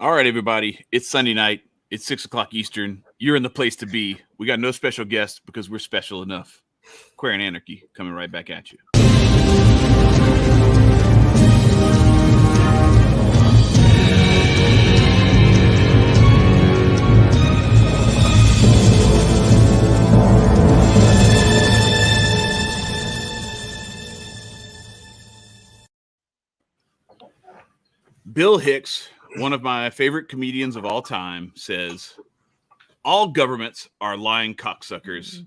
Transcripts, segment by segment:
All right, everybody. It's Sunday night. It's 6 o'clock Eastern. You're in the place to be. We got no special guests because we're special enough. Aquarian Anarchy coming right back at you. Bill Hicks, one of my favorite comedians of all time, says, all governments are lying cocksuckers.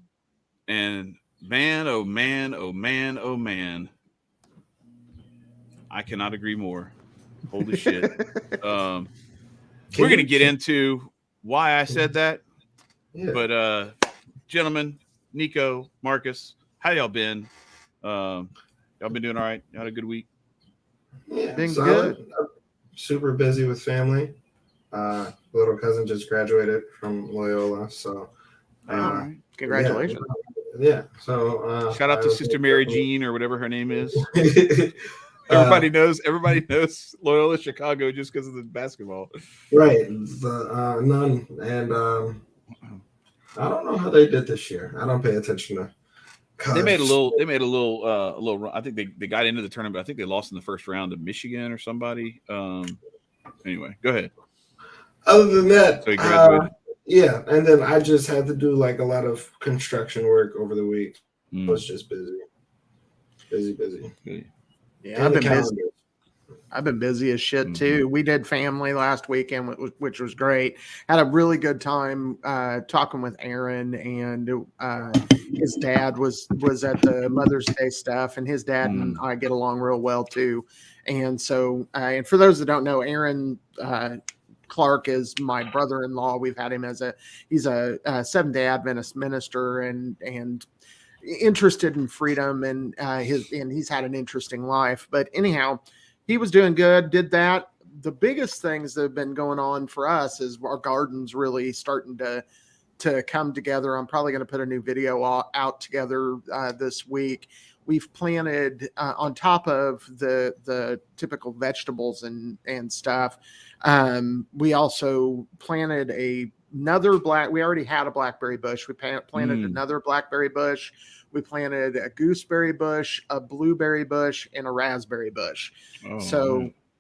And man, oh man, oh man, oh man. I cannot agree more. Holy shit. We're going to get into why I said that. Yeah. But, gentlemen, Nicco, Marcus, how y'all been? Y'all been doing all right? Y'all had a good week? Yeah, been good. Super busy with family. Little cousin just graduated from Loyola, so congratulations. Yeah. So shout out to Sister Mary Jean or whatever her name is. Everybody knows Loyola Chicago just because of the basketball. Right. The nun, and I don't know how they did this year. I don't pay attention to college. They made a little run. I think they got into the tournament. I think they lost in the first round to Michigan or somebody. Anyway, go ahead. Other than that, so he graduated. Yeah, and then I just had to do like a lot of construction work over the week. I was just busy. Yeah, I've been busy as shit too. We did family last weekend, which was great. Had a really good time talking with Aaron, and his dad was at the Mother's Day stuff, and his dad and I get along real well too. And so, and for those that don't know, Aaron Clark is my brother-in-law. We've had him he's a Seventh-day Adventist minister and interested in freedom, and he's had an interesting life. But anyhow, he was doing good, did that. The biggest things that have been going on for us is our garden's really starting to come together. I'm probably going to put a new video out together this week. We've planted on top of the typical vegetables and stuff. We also planted another we already had a blackberry bush. We planted another blackberry bush. We planted a gooseberry bush, a blueberry bush, and a raspberry bush.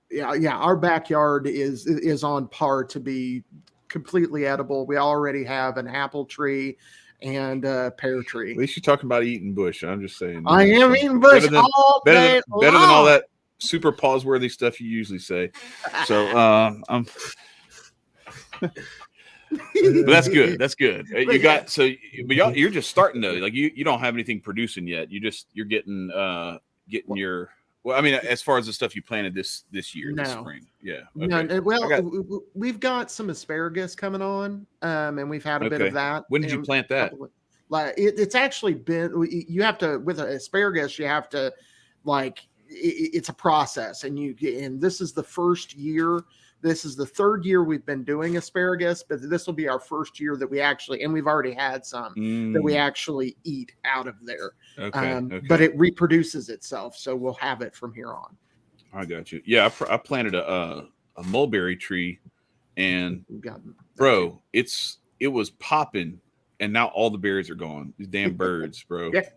Yeah, our backyard is on par to be completely edible. We already have an apple tree and a pear tree. At least you're talking about eating bush. I'm just saying. I am eating bush all day long. Better than all that super pause-worthy stuff you usually say. So I'm. But that's good. That's good. You got but you're just starting though. Like you don't have anything producing yet. You're getting your. Well, I mean, as far as the stuff you planted this year, this spring, yeah. Okay. No, well, we've got some asparagus coming on, and we've had a bit of that. When did you plant that? Like it's actually been. You have to with asparagus. You have to it's a process, and this is the first year. This is the third year we've been doing asparagus, but this will be our first year that we actually, and we've already had some that we actually eat out of there. Okay. But it reproduces itself, so we'll have it from here on. I got you. Yeah, I planted a mulberry tree, and bro, it was popping, and now all the berries are gone. These damn birds, bro. Yeah.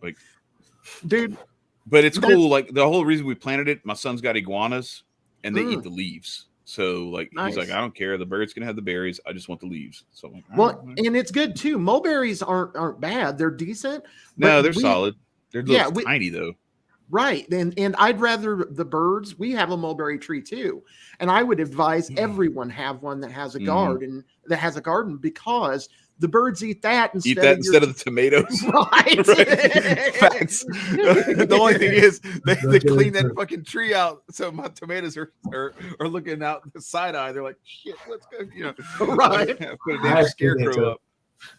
Dude. But it's cool. Like the whole reason we planted it, my son's got iguanas, and they eat the leaves. So nice. He's like, I don't care. The bird's gonna have the berries. I just want the leaves. So I'm like, and it's good too. Mulberries aren't bad. They're decent. No, they're solid. They're tiny though. Right. And I'd rather the birds. We have a mulberry tree too, and I would advise everyone have one that has a garden because the birds eat that instead of the tomatoes. Right. Facts. The only thing is they clean that fucking tree out, so my tomatoes are looking out the side eye. They're like, shit, let's go. Right. Put a damn scarecrow up.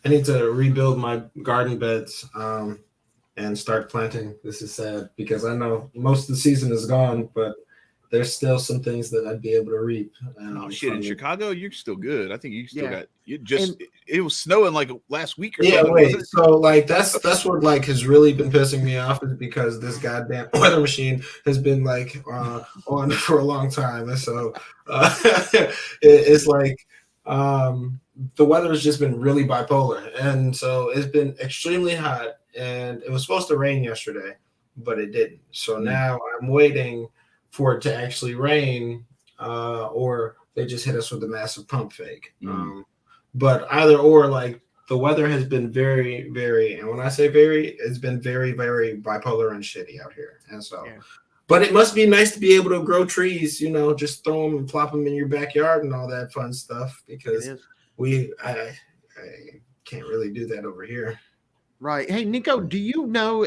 I need to rebuild my garden beds and start planting. This is sad because I know most of the season is gone, but there's still some things that I'd be able to reap. Oh shit! In Chicago, you're still good. I think you still got. You And- it was snowing like last week or Yeah, something. wait. Wasn't it? So like that's what like has really been pissing me off is because this goddamn weather machine has been like on for a long time, and so it's like the weather has just been really bipolar, and so it's been extremely hot, and it was supposed to rain yesterday, but it didn't. So now I'm waiting for it to actually rain, or they just hit us with a massive pump fake. But either or, like the weather has been very, very, and when I say very, it's been very, very bipolar and shitty out here. And so, but it must be nice to be able to grow trees, you know, just throw them and plop them in your backyard and all that fun stuff because I can't really do that over here. Right. Hey, Nicco, do you know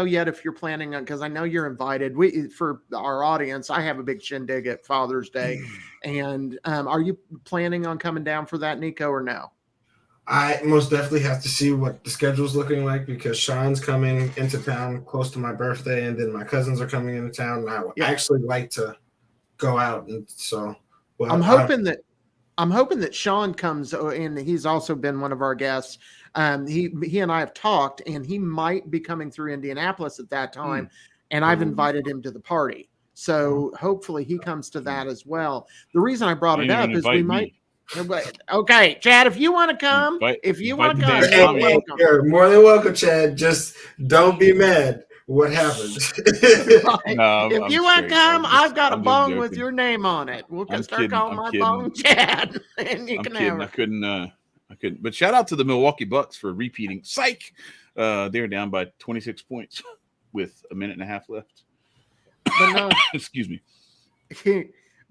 yet if you're planning on, because I know you're invited. For our audience, I have a big shindig at Father's Day. And are you planning on coming down for that, Nicco, or no? I most definitely have to see what the schedule's looking like because Sean's coming into town close to my birthday, and then my cousins are coming into town. And I would actually like to go out, and so I'm hoping that Sean comes, and he's also been one of our guests. He and I have talked, and he might be coming through Indianapolis at that time, and I've invited him to the party. So hopefully he comes to that as well. The reason I brought it up is we might. Okay, Chad, if you want to come, you're more than welcome, Chad. Just don't be mad. What happened? No, if you want to come, I've got a bong with your name on it. We'll start calling my bong Chad, and you can have it. I couldn't. But shout out to the Milwaukee Bucks for repeating. Psych! They're down by 26 points with a minute and a half left. But no, excuse me.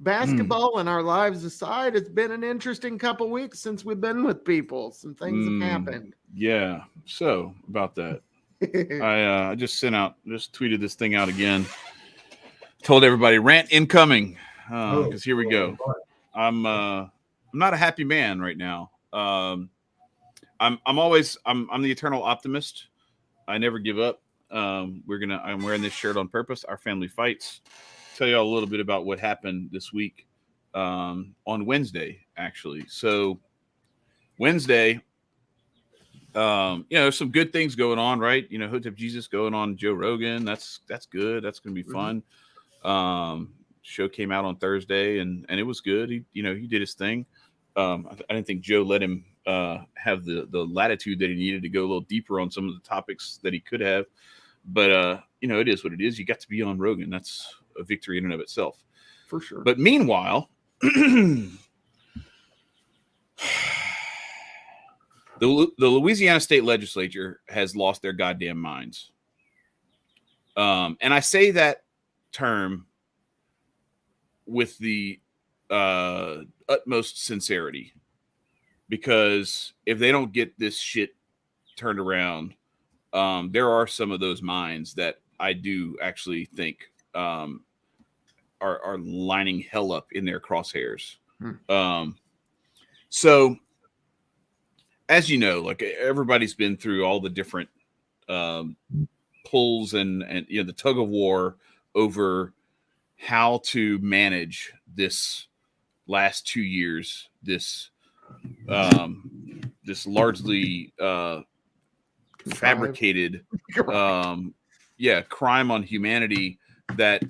Basketball and our lives aside, it's been an interesting couple weeks since we've been with people. Some things have happened. Yeah. So about that, I just tweeted this thing out again. Told everybody rant incoming because here we go. I'm not a happy man right now. I'm the eternal optimist. I never give up. I'm wearing this shirt on purpose. Our family fights. Tell you all a little bit about what happened this week on Wednesday, actually. So Wednesday, there's some good things going on, right? You know, Hood of Jesus going on Joe Rogan. That's good. That's going to be fun. Show came out on Thursday and it was good. He did his thing. I didn't think Joe let him have the latitude that he needed to go a little deeper on some of the topics that he could have. But, it is what it is. You got to be on Rogan. That's a victory in and of itself. For sure. But meanwhile, the Louisiana state legislature has lost their goddamn minds. And I say that term with the utmost sincerity, because if they don't get this shit turned around, there are some of those minds that I do actually think are lining hell up in their crosshairs. So as you know, like everybody's been through all the different pulls and the tug of war over how to manage this last 2 years, this largely fabricated crime on humanity that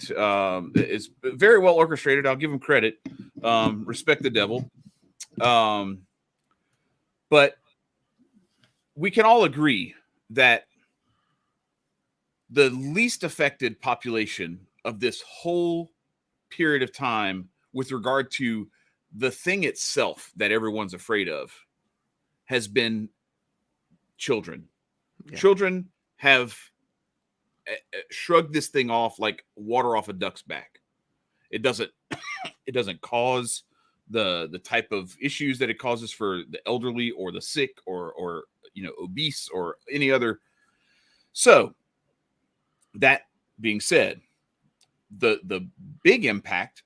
is very well orchestrated. I'll give them credit. Respect the devil. But we can all agree that the least affected population of this whole period of time with regard to the thing itself that everyone's afraid of has been children. Yeah. Children have shrugged this thing off like water off a duck's back. It doesn't cause the type of issues that it causes for the elderly or the sick or obese or any other. So that being said, the big impact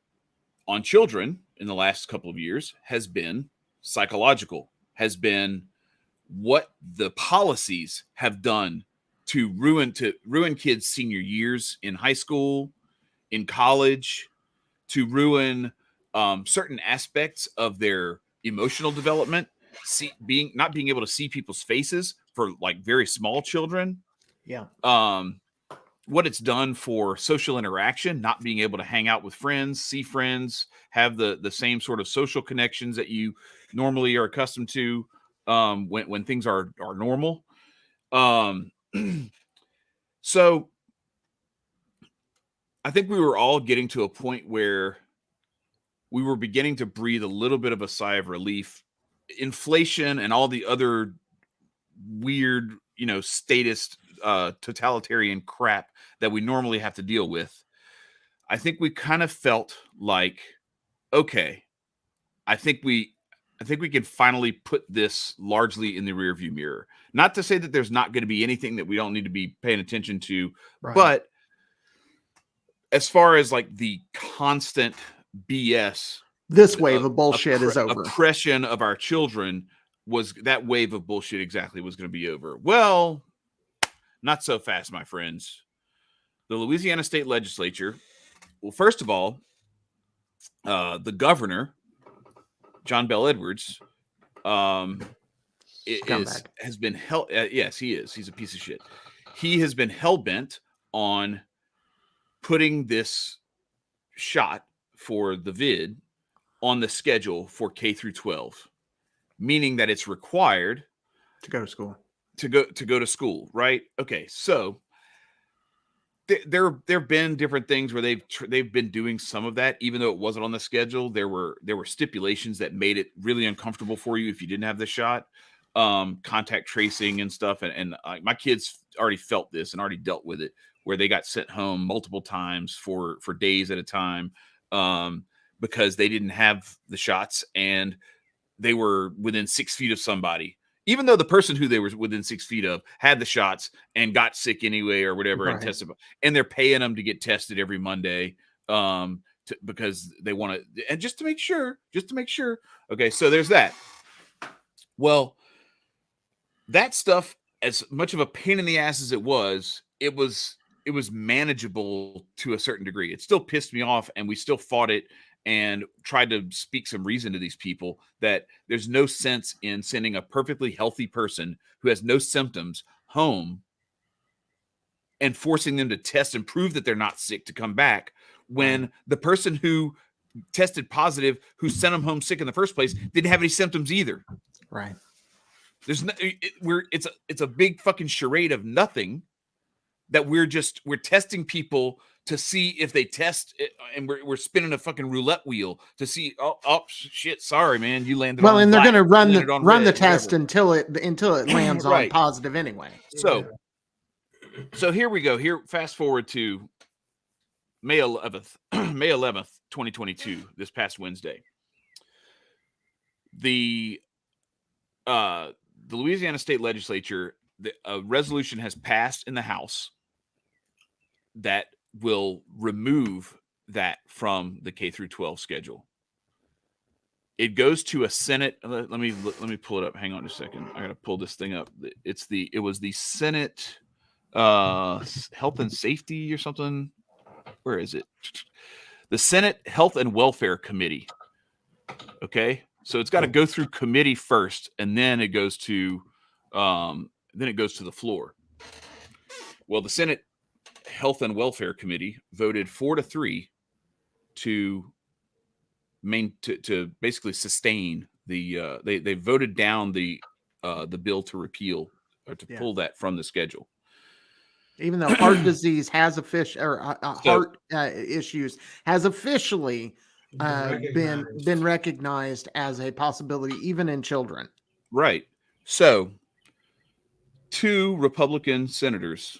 on children in the last couple of years has been psychological, has been what the policies have done to ruin kids' senior years in high school, in college, to ruin certain aspects of their emotional development, not being able to see people's faces for like very small children. Yeah. What it's done for social interaction, not being able to hang out with friends, see friends, have the same sort of social connections that you normally are accustomed to when things are normal. So I think we were all getting to a point where we were beginning to breathe a little bit of a sigh of relief. Inflation and all the other weird, statist, totalitarian crap that we normally have to deal with. I think we kind of felt like, okay, I think we can finally put this largely in the rearview mirror. Not to say that there's not going to be anything that we don't need to be paying attention to, Right. but as far as like the constant BS, this wave of bullshit is over. Oppression of our children, that wave of bullshit exactly was going to be over. Well, not so fast, my friends. The Louisiana State Legislature, well, first of all, the governor, John Bel Edwards, has been held. Yes, he is. He's a piece of shit. He has been hell-bent on putting this shot for the vid on the schedule for K through 12, meaning that it's required to go to school. To go to school, right? Okay, so there have been different things where they've been doing some of that, even though it wasn't on the schedule. There were stipulations that made it really uncomfortable for you if you didn't have the shot, contact tracing and stuff. And my kids already felt this and already dealt with it, where they got sent home multiple times for days at a time because they didn't have the shots and they were within 6 feet of somebody. Even though the person who they were within 6 feet of had the shots and got sick anyway or whatever, right, and tested, and they're paying them to get tested every Monday because they want to, and just to make sure. Okay, so there's that. Well, that stuff, as much of a pain in the ass as it was manageable to a certain degree. It still pissed me off, and we still fought it and tried to speak some reason to these people that there's no sense in sending a perfectly healthy person who has no symptoms home and forcing them to test and prove that they're not sick to come back when the person who tested positive, who sent them home sick in the first place, didn't have any symptoms either. Right. There's it's a big fucking charade of nothing that we're testing people to see if they test it, and we're spinning a fucking roulette wheel to see. Oh shit! Sorry, man, you landed. Well, on and they're black, going to run the test whatever. until it lands Right. on positive anyway. So here we go. Here, fast forward to May 11th, 2022. This past Wednesday, the Louisiana State Legislature, a resolution has passed in the House that will remove that from the K through 12 schedule. It goes to a Senate. Let me pull it up. Hang on a second. I got to pull this thing up. It was the Senate Health and Safety or something. Where is it? The Senate Health and Welfare Committee. Okay, so it's got to go through committee first, and then it goes to the floor. Well, the Senate Health and Welfare Committee voted 4-3 to basically sustain the. They voted down the bill to repeal or to pull that from the schedule. Even though heart disease has heart issues has officially been recognized as a possibility, even in children. Right. So, 2 Republican senators,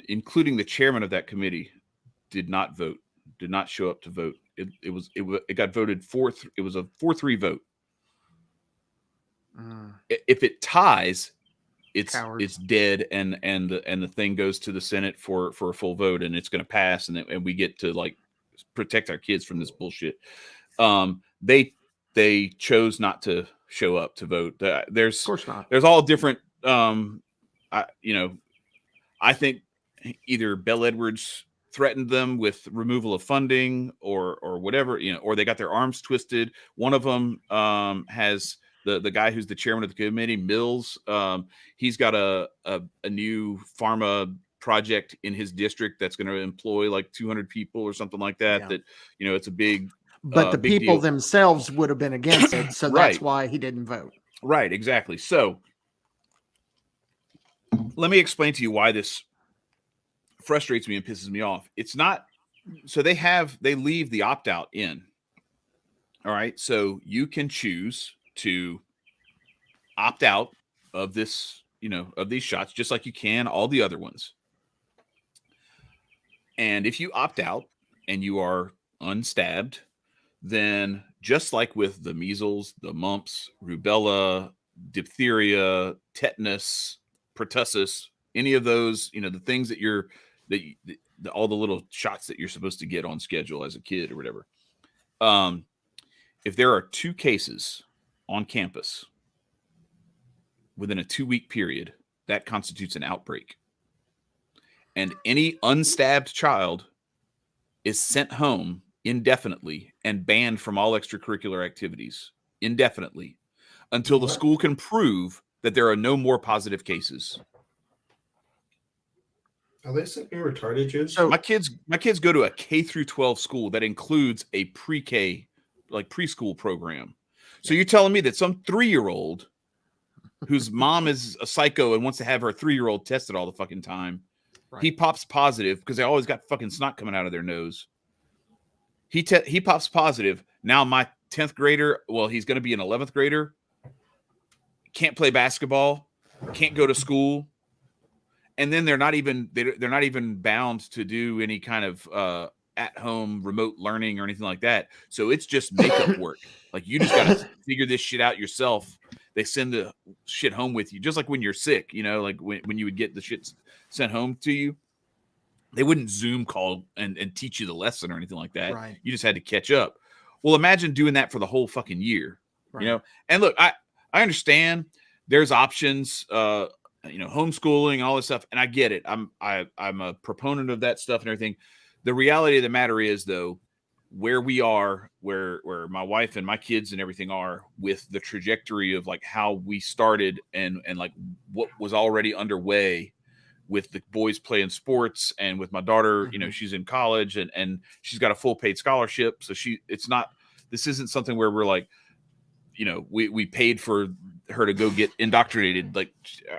including the chairman of that committee, did not show up to vote. It got voted 4-3. It was a 4-3 vote. If it ties, it's dead, and the thing goes to the Senate for a full vote, and it's going to pass, and we get to like protect our kids from this bullshit. They chose not to show up to vote. There's of course not. There's all different. I think either Bel Edwards threatened them with removal of funding or whatever, or they got their arms twisted. One of them has the guy who's the chairman of the committee, Mills. He's got a new pharma project in his district that's going to employ like 200 people or something like that. That it's a big. But the big people deal. themselves would have been against it, so Right. that's why he didn't vote. Right, exactly. So let me explain to you why this frustrates me and pisses me off. It's not so they leave the opt-out in. All right. So you can choose to opt out of this, of these shots, just like you can all the other ones. And if you opt out and you are unstabbed, then just like with the measles, the mumps, rubella, diphtheria, tetanus, pertussis, any of those, the things that all the little shots that you're supposed to get on schedule as a kid or whatever. If there are 2 cases on campus within a 2-week period, that constitutes an outbreak. And any unstabbed child is sent home indefinitely and banned from all extracurricular activities indefinitely until the school can prove that there are no more positive cases. Are they sending retarded Jews? So my kids go to a K through 12 school that includes a pre-K, like preschool program. So you're telling me that some 3-year-old whose mom is a psycho and wants to have her 3-year-old tested all the fucking time, he pops positive because they always got fucking snot coming out of their nose. He pops positive. Now my 10th grader, well, he's going to be an 11th grader, can't play basketball, can't go to school. And then they're not even bound to do any kind of at-home remote learning or anything like that. So it's just makeup work. Like you just got to figure this shit out yourself. They send the shit home with you, just like when you're sick. Like when you would get the shit sent home to you, they wouldn't Zoom call and teach you the lesson or anything like that. Right. You just had to catch up. Well, imagine doing that for the whole fucking year. Right. And look, I understand there's options. Homeschooling, all this stuff, and I get it. I'm a proponent of that stuff and everything. The reality of the matter is, though, where we are, where my wife and my kids and everything are with the trajectory of like how we started and like what was already underway with the boys playing sports and with my daughter, she's in college and she's got a full paid scholarship. So this isn't something where we're like, we paid for her to go get indoctrinated. Like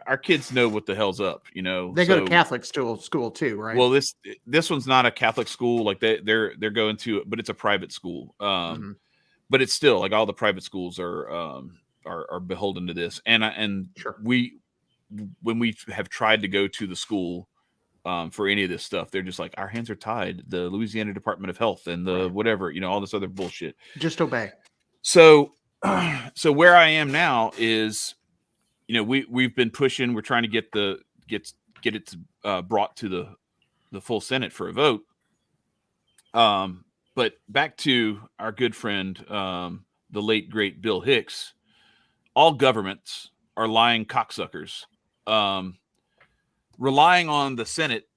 our kids know what the hell's up, They go to Catholic school too, right? Well, this one's not a Catholic school. Like they're going to, but it's a private school. But it's still like all the private schools are beholden to this. And sure. When we have tried to go to the school for any of this stuff, they're just like, our hands are tied. The Louisiana Department of Health and the whatever, all this other bullshit. Just obey. So where I am now is, we've been pushing. We're trying to get it brought to the full Senate for a vote. But back to our good friend, the late great Bill Hicks. All governments are lying cocksuckers. Relying on the Senate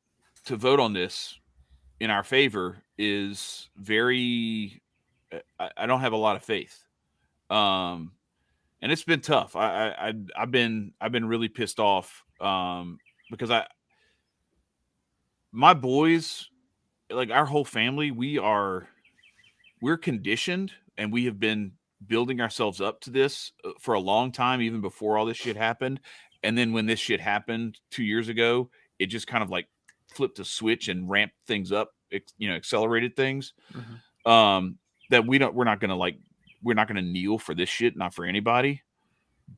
to vote on this in our favor is very. I don't have a lot of faith. And it's been tough. I've been really pissed off because my boys, like our whole family, we're conditioned and we have been building ourselves up to this for a long time, even before all this shit happened. And then when this shit happened 2 years ago, it just kind of like flipped a switch and ramped things up, accelerated things. That we're not going to kneel for this shit, not for anybody.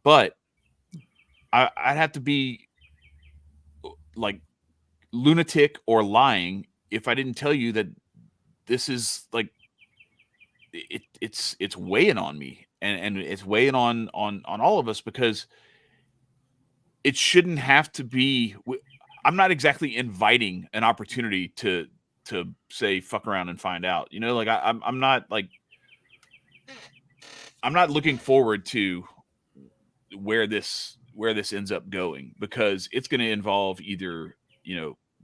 But I'd have to be like lunatic or lying if I didn't tell you that this is like it's weighing on me and it's weighing on all of us because it shouldn't have to be. I'm not exactly inviting an opportunity to say fuck around and find out. Like I'm not like. I'm not looking forward to where this ends up going because it's going to involve either,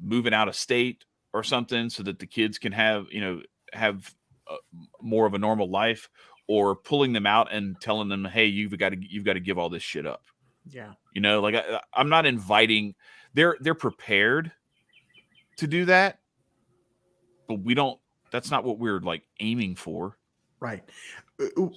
moving out of state or something so that the kids can have, more of a normal life, or pulling them out and telling them, hey, you've got to give all this shit up. Yeah. Like I'm not inviting, they're prepared to do that, but that's not what we're like aiming for. Right.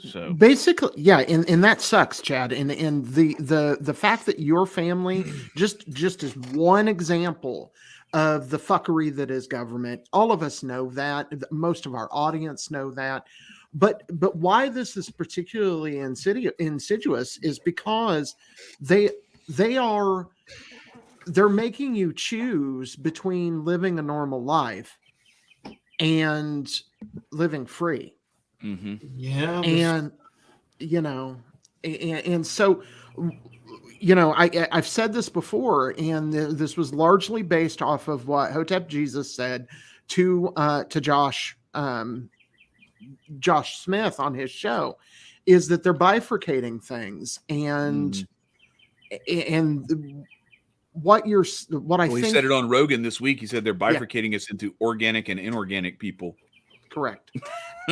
So basically, yeah, and that sucks, Chad. And the fact that your family just as one example of the fuckery that is government. All of us know that. Most of our audience know that. But why this is particularly insidious is because they're making you choose between living a normal life and living free. mm-hmm. Yeah. And and so I've said this before, and this was largely based off of what Hotep Jesus said to Josh Smith on his show, is that they're bifurcating things, and what I think he said it on Rogan this week. He said they're bifurcating us into organic and inorganic people. Correct.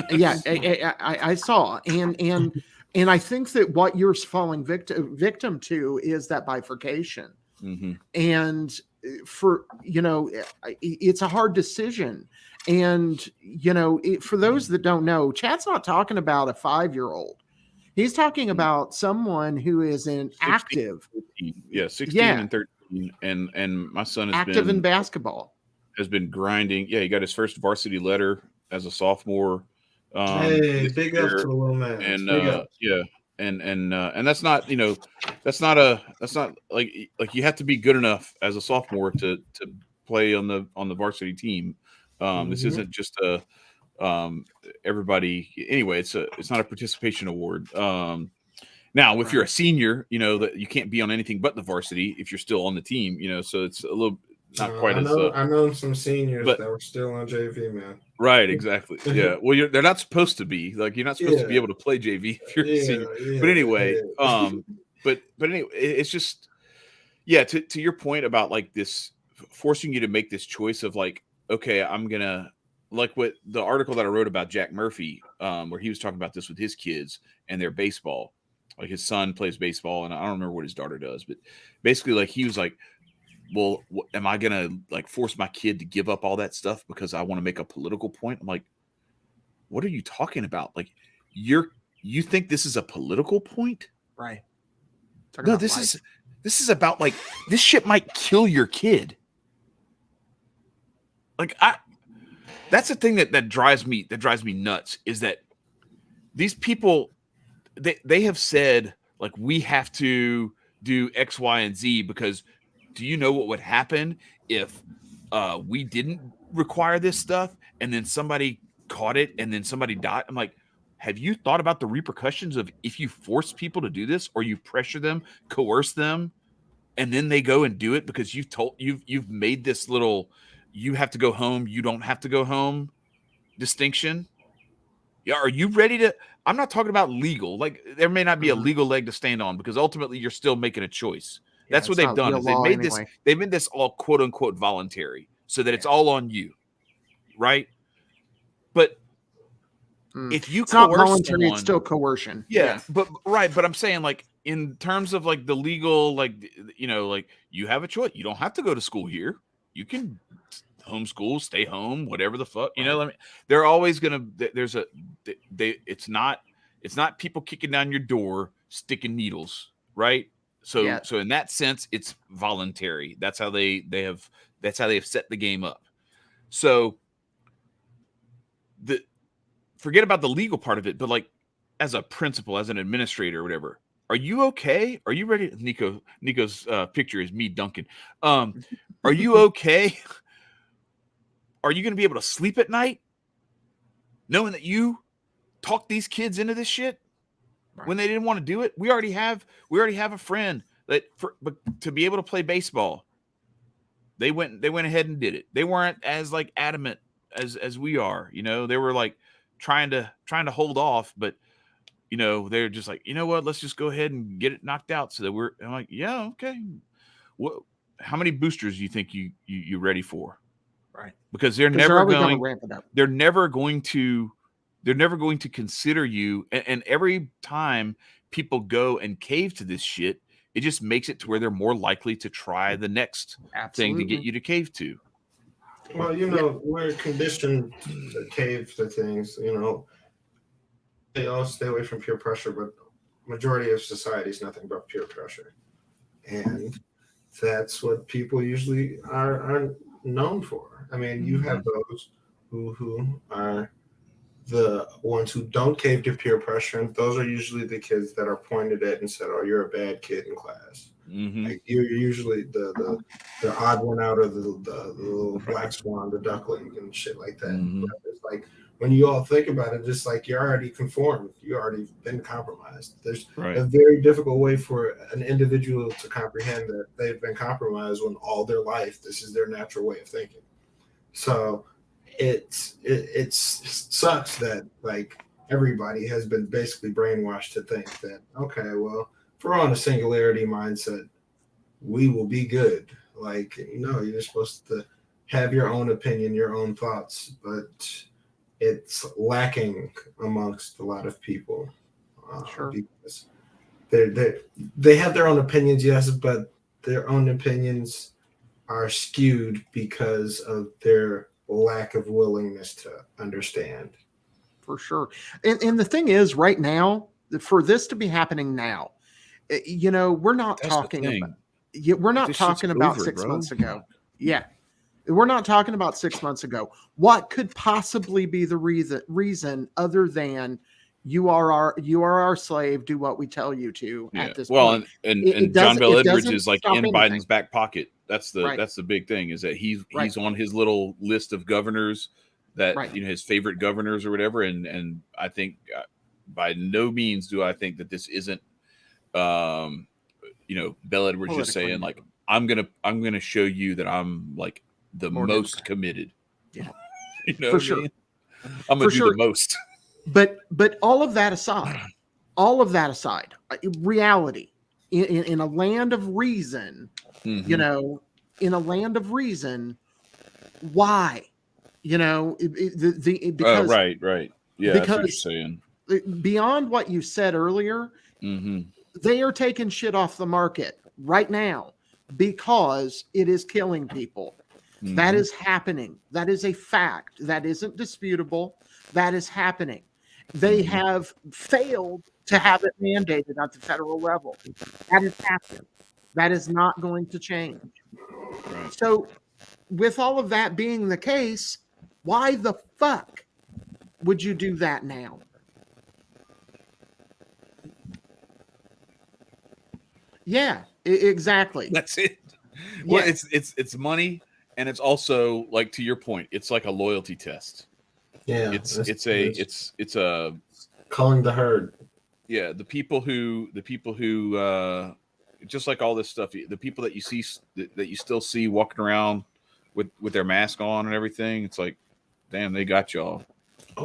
Yeah, I saw, and I think that what you're falling victim to is that bifurcation, and for it's a hard decision, and for those that don't know, Chad's not talking about a 5-year-old. He's talking about someone who is an 16 and 13, and my son has active in basketball, has been grinding. Yeah, he got his first varsity letter as a sophomore. Hey, big up to the little man. And and that's not that's not like you have to be good enough as a sophomore to play on the varsity team. This isn't just a everybody. Anyway, it's not a participation award. Now, if you're a senior, that you can't be on anything but the varsity if you're still on the team. So it's a little not quite as. I know some seniors that were still on JV, man. Right, exactly. Yeah. Well, they're not supposed to be. Like, you're not supposed to be able to play JV if you're a senior. But anyway, but anyway, it's just, to your point about like this forcing you to make this choice of like, okay, I'm gonna, like what the article that I wrote about Jack Murphy, where he was talking about this with his kids and their baseball. Like, his son plays baseball, and I don't remember what his daughter does, but basically, like, he was like, well, am I gonna like force my kid to give up all that stuff because I want to make a political point? I'm like, what are you talking about? Like, you think this is a political point? Right. No, this is about like, this shit might kill your kid. Like, that's the thing that drives me nuts, is that these people, they have said like, we have to do X, Y, and Z because do you know what would happen if we didn't require this stuff and then somebody caught it and then somebody died? I'm like, have you thought about the repercussions of if you force people to do this, or you pressure them, coerce them, and then they go and do it because you've made this little, you have to go home, you don't have to go home distinction? Yeah, are you ready to? I'm not talking about legal. Like, there may not be a legal leg to stand on, because ultimately you're still making a choice. That's what they've done. Is they've made this all quote unquote voluntary, so that it's all on you, right? But if you it's not voluntary, it's still coercion. Yeah, but I'm saying, like, in terms of like the legal, like, like, you have a choice. You don't have to go to school here. You can homeschool, stay home, whatever the fuck. I mean, they're always gonna. It's not people kicking down your door, sticking needles, right? So in that sense, it's voluntary. That's how they have set the game up. So forget about the legal part of it, but like, as a principal, as an administrator or whatever, are you okay? Are you ready? Nico's picture is me dunking. Are you okay? Are you going to be able to sleep at night knowing that you talked these kids into this shit when they didn't want to do it? We already have a friend that but to be able to play baseball, they went ahead and did it. They weren't as like adamant as we are. They were like trying to hold off, but they're just like, you know what, let's just go ahead and get it knocked out so that I'm like, yeah, okay. How many boosters do you think you ready for? Right. Because they're never going to ramp it up. They're never going to consider you. And every time people go and cave to this shit, it just makes it to where they're more likely to try the next thing to get you to cave to. Well, we're conditioned to cave to things, They all stay away from peer pressure, but majority of society is nothing but peer pressure. And that's what people usually are known for. I mean, you have those who are the ones who don't cave to peer pressure, and those are usually the kids that are pointed at and said, "Oh, you're a bad kid in class." Like you're usually the odd one out, or the little black swan, the duckling, and shit like that. It's like when you all think about it, just like you're already conformed, you already been compromised. There's a very difficult way for an individual to comprehend that they've been compromised when all their life this is their natural way of thinking. So it sucks that like everybody has been basically brainwashed to think that, okay, well, if we're on a singularity mindset, we will be good. Like, no, you're supposed to have your own opinion, your own thoughts, but it's lacking amongst a lot of people. Because they have their own opinions, yes, but their own opinions are skewed because of their lack of willingness to understand. For sure. And the thing is, right now, for this to be happening now, we're not talking about 6 months ago. Yeah. We're not talking about 6 months ago. What could possibly be the reason other than you are our slave, do what we tell you to at this point? And John Bel Edwards is like in Biden's back pocket. That's the big thing, is that he's on his little list of governors that his favorite governors or whatever. And I think by no means do I think that this isn't Bel Edwards just saying like, I'm gonna show you that I'm like the most committed. Yeah. For sure. I'm gonna do the most. But all of that aside, reality in a land of reason, in a land of reason, why? Because right. Yeah, that's what you're saying. Beyond what you said earlier, they are taking shit off the market right now because it is killing people. That is happening. That is a fact. That isn't disputable. That is happening. They have failed to have it mandated at the federal level. That is happening. That is not going to change. Right. So, with all of that being the case, why the fuck would you do that now? Yeah, exactly. That's it. Well, it's money, and it's also, like, to your point, it's like a loyalty test. Yeah, it's a calling the herd. Yeah, the people who just like all this stuff, the people that you see that you still see walking around with their mask on and everything, it's like, damn, they got y'all.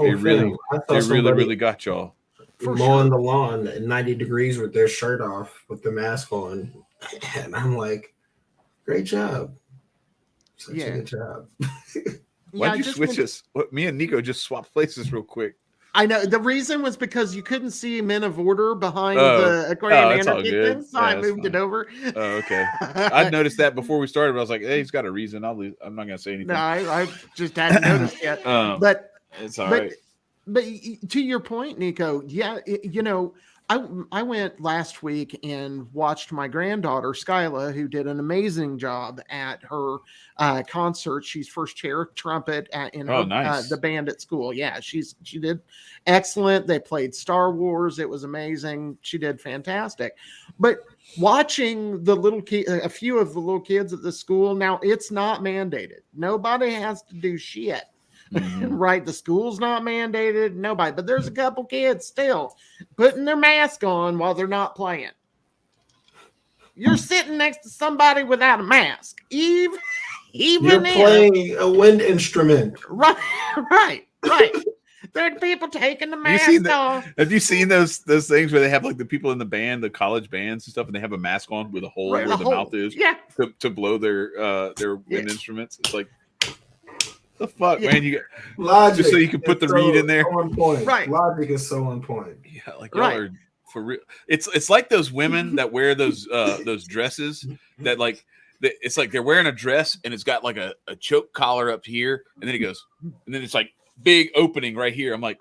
They really got y'all. Mowing the lawn at 90 degrees with their shirt off with the mask on, and I'm like, great job. Such a good job. Why'd you switch us? Me and Nicco just swapped places real quick. I know. The reason was because you couldn't see Men of Order behind the Aquarian Anarchy thing, so I moved it over. Oh, okay. I'd noticed that before we started, but I was like, hey, he's got a reason. I'm not going to say anything. No, I just hadn't noticed yet. But it's all right. But to your point, Nicco, yeah, I went last week and watched my granddaughter, Skyla, who did an amazing job at her concert. She's first chair trumpet in the band at school. Yeah, she did excellent. They played Star Wars. It was amazing. She did fantastic. But watching a few of the little kids at the school, now it's not mandated. Nobody has to do shit. Right, the school's not mandated, nobody, but there's a couple kids still putting their mask on while they're not playing. You're sitting next to somebody without a mask, even you're playing a wind instrument. Right. There are people taking the mask off. Have you seen those things where they have like the people in the band, the college bands and stuff, and they have a mask on with a hole where the mouth is, to blow their wind instruments? It's like, The fuck, man? You logic just so you can put the read in there. So on point. Right. Logic is so on point. Yeah, like y'all are for real. It's like those women that wear those dresses that like it's like they're wearing a dress and it's got like a choke collar up here, and then it goes, and then it's like big opening right here. I'm like,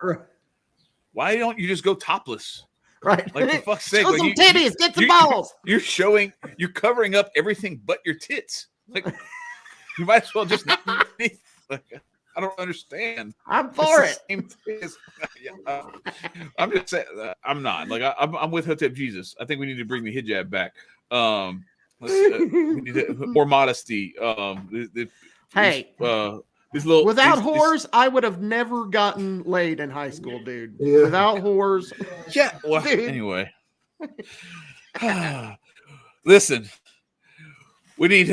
why don't you just go topless? Right. Like, for fuck's sake. Show Like, some titties, get some balls. You're covering up everything but your tits. Like, you might as well just not underneath. Like, I don't understand. I'm for it. I'm just saying, I'm not. Like, I'm with Hotep Jesus. I think we need to bring the hijab back. We need more modesty. Hey. These little, without whores, I would have never gotten laid in high school, dude. Yeah. Without whores, yeah. Well, dude. Anyway, listen, we need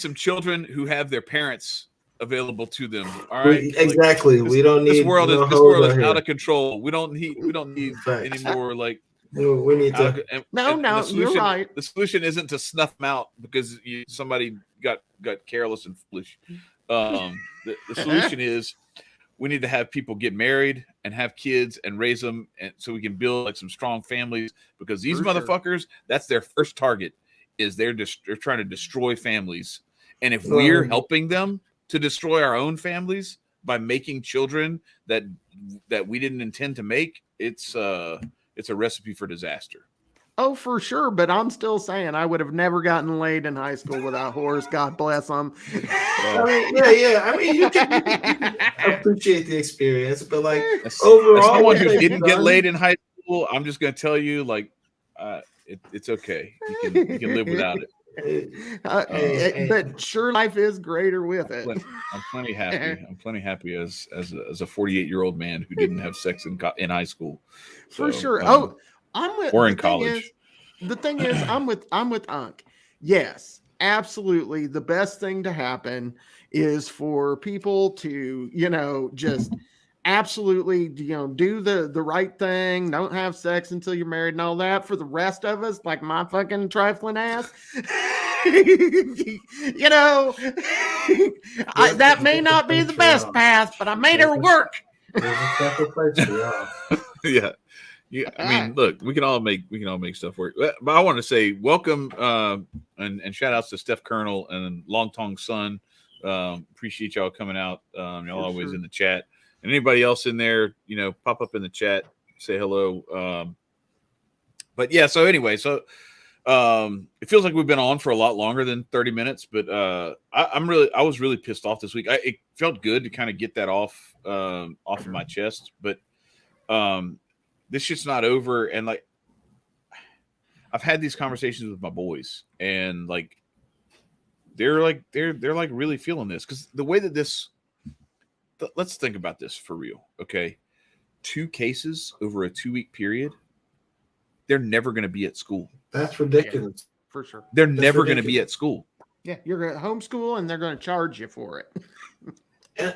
some children who have their parents available to them. All right, exactly. Like, we don't need this world is out of control. We don't need any more like. We need to. No, you're right. The solution isn't to snuff them out because somebody got careless and foolish. The solution is we need to have people get married and have kids and raise them, and so we can build like some strong families. Because these motherfuckers, that's their first target. Is they're trying to destroy families, and if we're helping them to destroy our own families by making children that we didn't intend to make, it's a recipe for disaster. Oh, for sure. But I'm still saying I would have never gotten laid in high school without whores. God bless them. Yeah. I mean, you can appreciate the experience, but like overall, as someone who didn't get laid in high school, I'm just going to tell you, like, it's okay. You can live without it. But sure, life is greater with it. I'm plenty happy. I'm plenty happy as a 48-year-old man who didn't have sex in high school. For sure. I'm with. Or in college. The thing is, I'm with Unc. Yes, absolutely. The best thing to happen is for people to, just absolutely, do the right thing. Don't have sex until you're married and all that. For the rest of us, like my fucking trifling ass, that may not be the best path, but I made her work. Yeah. Yeah, I mean, look, we can all make stuff work. But I want to say welcome and shout outs to Steph Colonel and Long Tong Sun. Appreciate y'all coming out. Y'all always in the chat. And anybody else in there, pop up in the chat, say hello. But yeah, so anyway, it feels like we've been on for a lot longer than 30 minutes, but I was really pissed off this week. It felt good to kind of get that off of my chest, but this shit's not over. And like, I've had these conversations with my boys, and like, they're really feeling this because the way that let's think about this for real. Okay. 2 cases over a 2-week period. They're never going to be at school. That's ridiculous. Yeah, for sure. They're never going to be at school. Yeah. You're going to homeschool and they're going to charge you for it.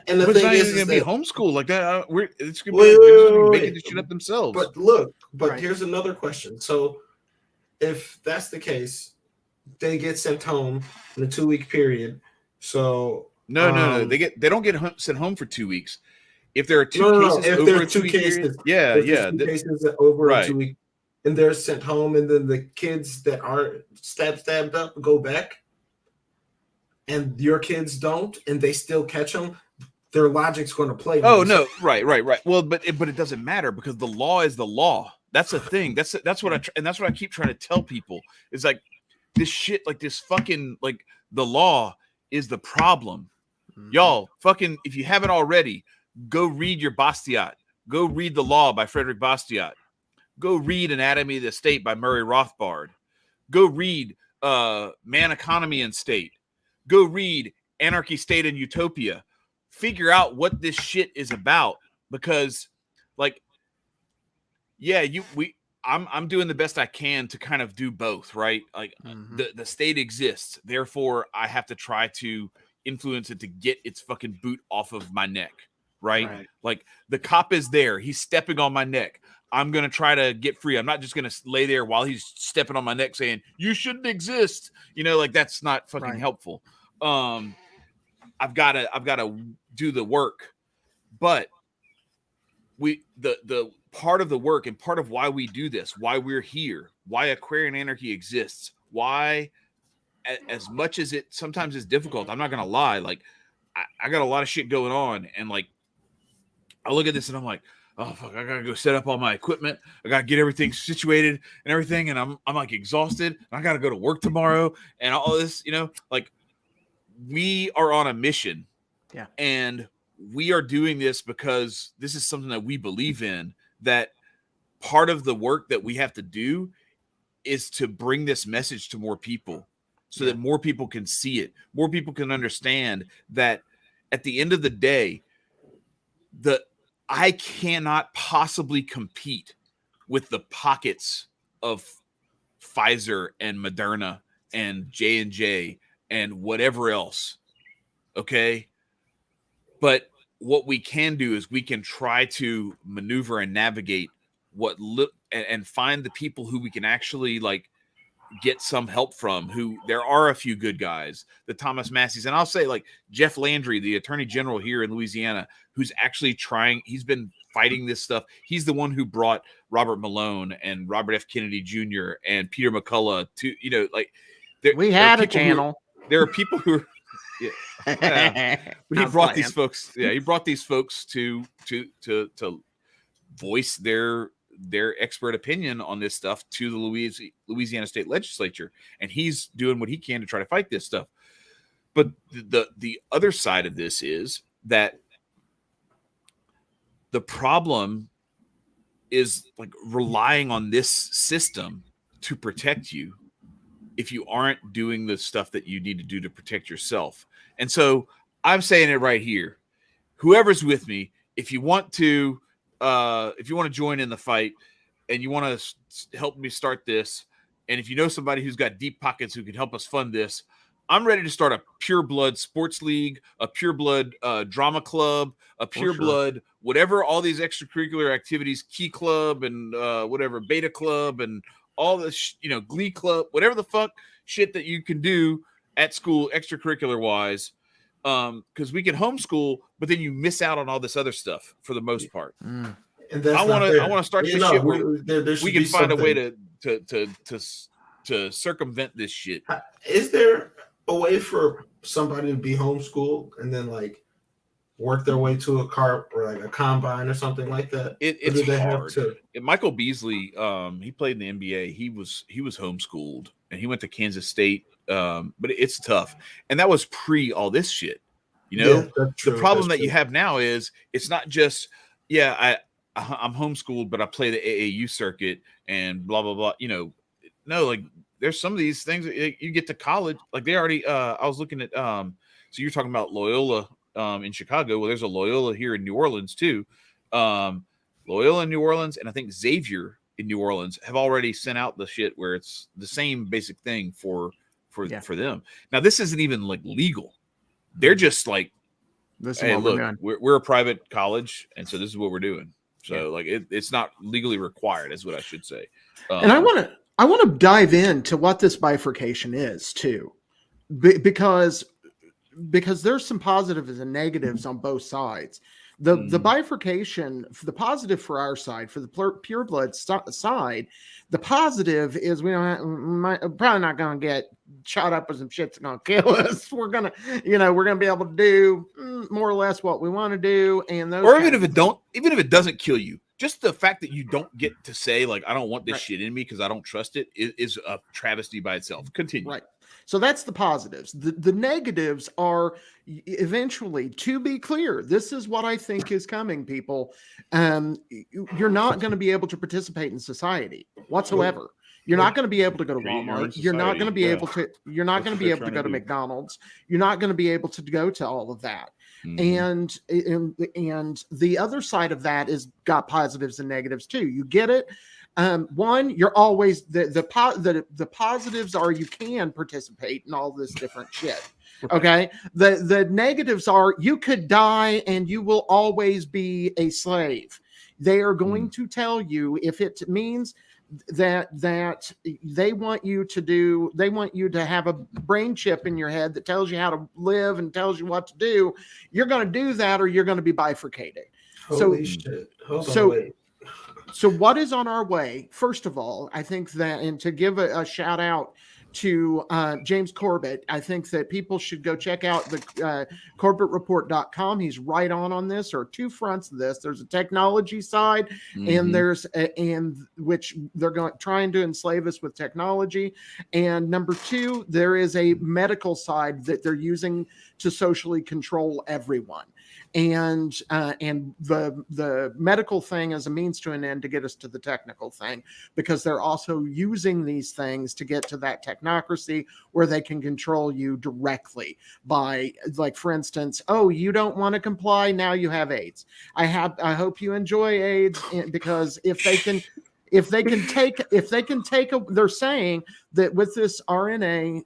And the thing is going to be homeschool like that. It's going to be making this shit up themselves. But look, here's another question. So if that's the case, they get sent home in a 2-week period. So no. They don't get sent home for 2 weeks. If there are 2 cases over a 2-week period, cases over a 2 week, and they're sent home, and then the kids that are stabbed up go back, and your kids don't, and they still catch them. Their logic's going to play. Oh no, right. Well, but it doesn't matter because the law is the law. That's the thing. That's what I keep trying to tell people. Is like this shit, like this fucking like the law is the problem. Mm-hmm. Y'all, fucking, if you haven't already, go read your Bastiat. Go read The Law by Frederick Bastiat. Go read Anatomy of the State by Murray Rothbard. Go read Man, Economy, and State. Go read Anarchy, State, and Utopia. Figure out what this shit is about, because like, yeah, I'm doing the best I can to kind of do both, right? Like the state exists, therefore I have to try to influence it to get its fucking boot off of my neck, right? Like the cop is there, he's stepping on my neck. I'm going to try to get free. I'm not just going to lay there while he's stepping on my neck saying, you shouldn't exist. Like that's not fucking helpful. I've got to do the work. But the part of the work and part of why we do this, why we're here, why Aquarian Anarchy exists, why, as much as it sometimes is difficult, I'm not gonna lie, like I got a lot of shit going on, and like I look at this and I'm like, oh fuck, I gotta go set up all my equipment, I gotta get everything situated and everything, and I'm like exhausted, and I gotta go to work tomorrow and all this, like we are on a mission. Yeah. And we are doing this because this is something that we believe in, that part of the work that we have to do is to bring this message to more people so that more people can see it. More people can understand that at the end of the day, I cannot possibly compete with the pockets of Pfizer and Moderna and J&J and whatever else. Okay. But what we can do is we can try to maneuver and navigate and find the people who we can actually like get some help from, who there are a few good guys, the Thomas Masseys. And I'll say like Jeff Landry, the attorney general here in Louisiana, who's actually he's been fighting this stuff. He's the one who brought Robert Malone and Robert F. Kennedy Jr. and Peter McCullough to, we had a channel. There are people who are, he brought these folks. Yeah, he brought these folks to voice their expert opinion on this stuff to the Louisiana State Legislature, and he's doing what he can to try to fight this stuff. But the other side of this is that the problem is like relying on this system to protect you if you aren't doing the stuff that you need to do to protect yourself. And so I'm saying it right here. Whoever's with me, if you want to join in the fight and you want to help me start this, and if you know somebody who's got deep pockets who can help us fund this, I'm ready to start a pure blood sports league, a pure blood drama club, a pure blood, whatever, all these extracurricular activities, Key Club and whatever, Beta Club and all this, Glee Club, whatever the fuck shit that you can do at school, extracurricular wise, because we can homeschool, but then you miss out on all this other stuff for the most part. And I want to start this shit where we can find a way to circumvent this shit. Is there a way for somebody to be homeschooled and then like work their way to a carp or like a combine or something like that? It's hard. Michael Beasley, he played in the NBA. He was homeschooled and he went to Kansas State. But it's tough, and that was pre all this shit. The problem that you have now is it's not just I'm homeschooled, but I play the AAU circuit and blah blah blah. No, like there's some of these things you get to college, like they already. I was looking at so you're talking about Loyola in Chicago. Well, there's a Loyola here in New Orleans too. Loyola in New Orleans, and I think Xavier in New Orleans have already sent out the shit where it's the same basic thing for them. Now, this isn't even like legal. They're just like, hey, look, we're a private college, and so this is what we're doing. So like it's not legally required, is what I should say. And I want to dive into what this bifurcation is too, because there's some positives and negatives on both sides. The bifurcation, the positive for our side, for the pure blood side, the positive is we're probably not going to get shot up with some shit's going to kill us. We're going to be able to do more or less what we want to do. And those, or even if it doesn't kill you, just the fact that you don't get to say like, I don't want this shit in me because I don't trust it is a travesty by itself. Continue. Right. So that's the positives. The negatives are eventually, to be clear, this is what I think is coming, people. You're not going to be able to participate in society whatsoever. You're not going to be able to go to Walmart. You're not going to be able to. You're not going to be able to go to McDonald's. You're not going to be able to go to all of that. And the other side of that is got positives and negatives too. You get it. One, you're always the positives are you can participate in all this different shit. Okay. The negatives are you could die and you will always be a slave. They are going to tell you, if it means that they want you to have a brain chip in your head that tells you how to live and tells you what to do, you're going to do that, or you're going to be bifurcated. Holy shit. Hold on, wait. So what is on our way? First of all, I think that, and to give a shout out to James Corbett, I think that people should go check out the corbettreport.com. He's right on this. There are two fronts of this. There's a technology side, and there's which they're trying to enslave us with technology. And number two, there is a medical side that they're using to socially control everyone. And the medical thing is a means to an end to get us to the technical thing, because they're also using these things to get to that technocracy where they can control you directly by, like, for instance, oh, you don't want to comply, now you have AIDS. I hope you enjoy AIDS, because if they can take they're saying that with this RNA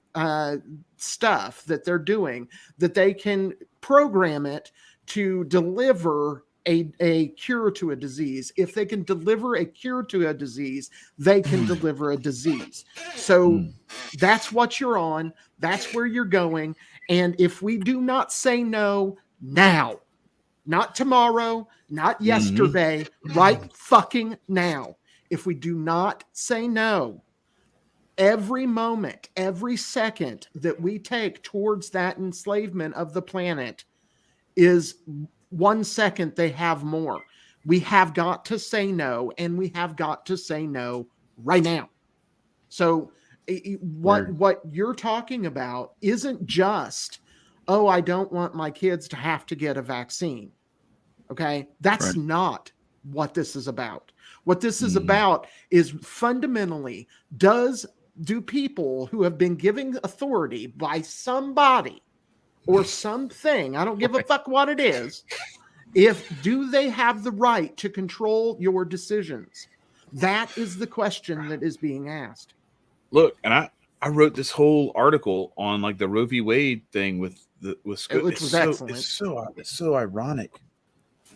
stuff that they're doing, that they can program it to deliver a cure to a disease. If they can deliver a cure to a disease, they can deliver a disease. So that's what you're on. That's where you're going. And if we do not say no now, not tomorrow, not yesterday, right fucking now, if we do not say no, every moment, every second that we take towards that enslavement of the planet is 1 second they have more. We have got to say no, and we have got to say no right now. So what you're talking about isn't just, oh, I don't want my kids to have to get a vaccine. Okay? That's not what this is about. What this is about is fundamentally, do people who have been given authority by somebody or something, I don't give a fuck what it is, do they have the right to control your decisions? That is the question that is being asked. Look, and I wrote this whole article on, like, the Roe v. Wade thing with Scott, which was excellent. It's so ironic.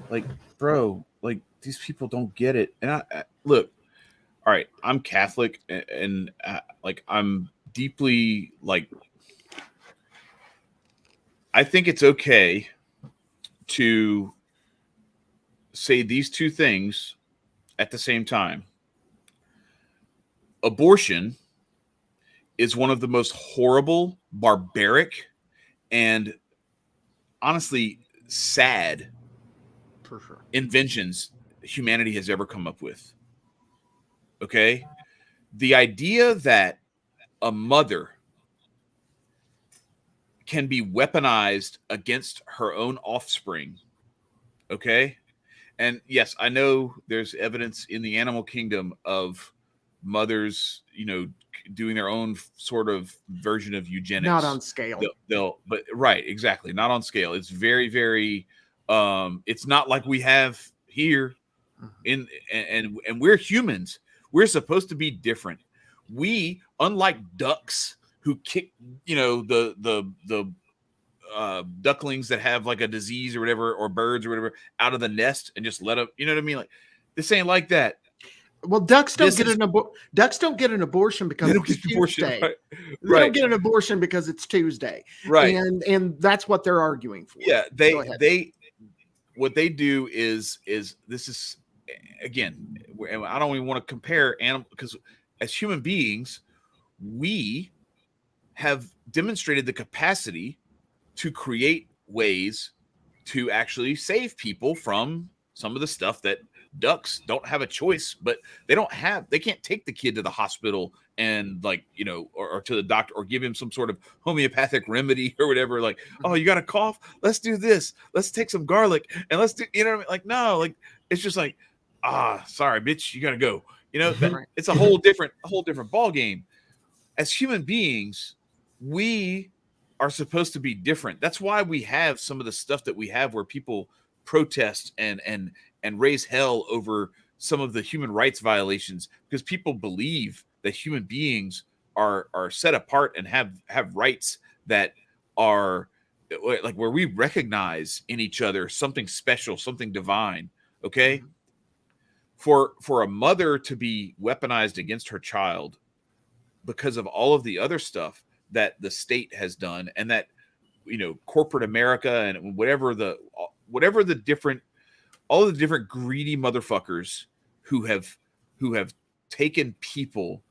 Like, bro, like, these people don't get it. And I look, all right, I'm Catholic, and like, I'm deeply, like, I think it's okay to say these two things at the same time. Abortion is one of the most horrible, barbaric, and honestly sad inventions humanity has ever come up with. Okay? The idea that a mother can be weaponized against her own offspring. Okay? And yes, I know there's evidence in the animal kingdom of mothers, doing their own sort of version of eugenics. Not on scale. But right, exactly. Not on scale. It's very, very, it's not like we have here and we're humans. We're supposed to be different. We, unlike ducks who kick, the ducklings that have like a disease or whatever, or birds or whatever, out of the nest and just let them, you know what I mean? Like, this ain't like that. Well, ducks don't get an abortion because it's Tuesday. They don't get an abortion because it's Tuesday. Right. And that's what they're arguing for. Yeah, what they do is this is, again, I don't even want to compare animal, because as human beings, we have demonstrated the capacity to create ways to actually save people from some of the stuff that ducks don't have a choice, but they can't take the kid to the hospital and, like, or to the doctor, or give him some sort of homeopathic remedy or whatever. Like, oh, you got a cough? Let's do this. Let's take some garlic and let's do, what I mean? Like, no, like, it's just like, sorry, bitch, you got to go. It's a whole different ball game. As human beings, we are supposed to be different. That's why we have some of the stuff that we have, where people protest and raise hell over some of the human rights violations, because people believe that human beings are set apart and have rights that are, like, where we recognize in each other something special, something divine. Okay. for a mother to be weaponized against her child because of all of the other stuff that the state has done, and that, you know, corporate America and whatever the different, all the different greedy motherfuckers who have taken people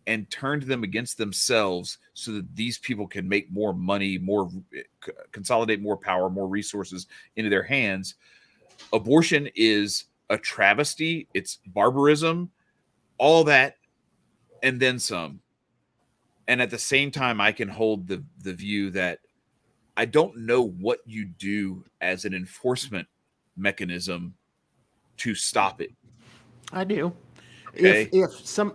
and turned them against themselves so that these people can make more money, consolidate more power, more resources into their hands. Abortion is a travesty. It's barbarism, all that, and then some. And at the same time, I can hold the view that I don't know what you do as an enforcement mechanism to stop it. I do. Okay.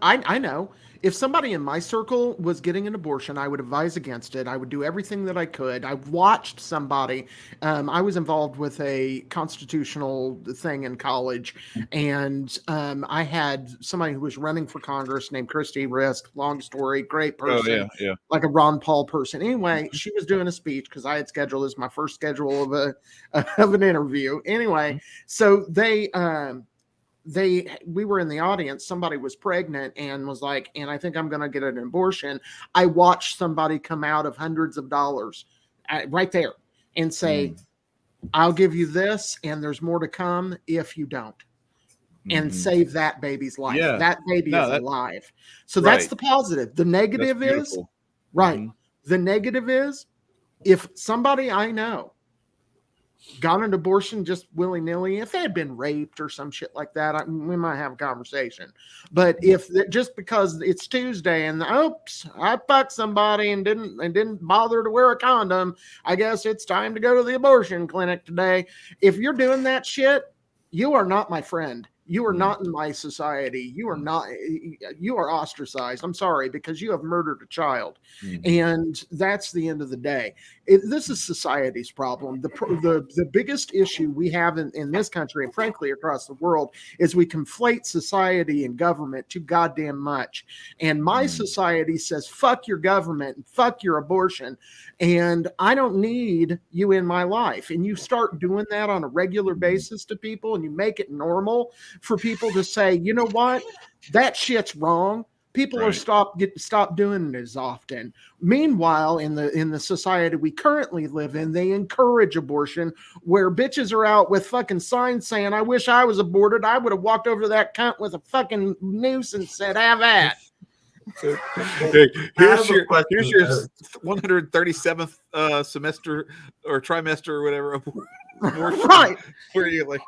I know if somebody in my circle was getting an abortion, I would advise against it. I would do everything that I could. I watched somebody. I was involved with a constitutional thing in college, and I had somebody who was running for Congress named Christy Risk. Long story, great person, like a Ron Paul person. Anyway, she was doing a speech because I had scheduled this, my first schedule of an interview. Anyway, so we were in the audience. Somebody was pregnant and was like, and I think I'm going to get an abortion. I watched somebody come out of hundreds of dollars right there and say, I'll give you this, and there's more to come if you don't, and save that baby's life. Yeah. That baby is alive. So that's the positive. The negative is The negative is, if somebody I know got an abortion just willy-nilly, if they had been raped or some shit like that, we might have a conversation. But if just because it's Tuesday and oops, I fucked somebody and didn't bother to wear a condom, I guess it's time to go to the abortion clinic today. If you're doing that shit, you are not my friend. You are not in my society. You are ostracized. I'm sorry, because you have murdered a child. And that's the end of the day. This is society's problem. The biggest issue we have in this country, and frankly across the world, is we conflate society and government too goddamn much. And my society says, fuck your government and fuck your abortion. And I don't need you in my life. And you start doing that on a regular basis to people, and you make it normal for people to say, you know what, that shit's wrong. People are stop doing it as often. Meanwhile, in the society we currently live in, they encourage abortion, where bitches are out with fucking signs saying, I wish I was aborted. I would have walked over to that cunt with a fucking noose and said, have at. Here's your 137th semester or trimester or whatever. Right. Where are you like?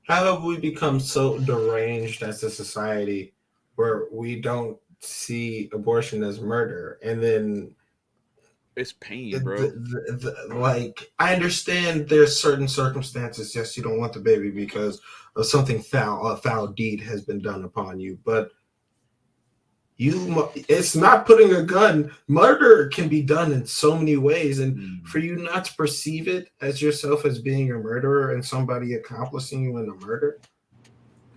How have we become so deranged as a society where we don't see abortion as murder? And then it's pain, bro. Like, I understand there's certain circumstances, yes, you don't want the baby because of something foul, a foul deed has been done upon you, but it's not putting a gun. Murder can be done in so many ways, and for you not to perceive it as yourself as being a murderer and somebody accomplishing you in a murder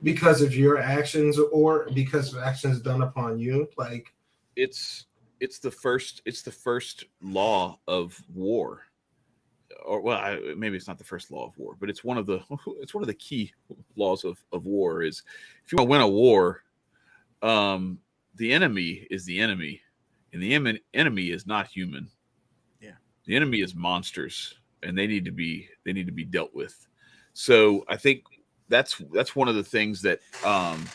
because of your actions or because of actions done upon you, like it's the first law of war. Or maybe it's not the first law of war, but it's one of the key laws of war. Is if you want to win a war, the enemy is the enemy, and the enemy is not human. Yeah, the enemy is monsters, and they need to be dealt with. So I think that's one of the things that and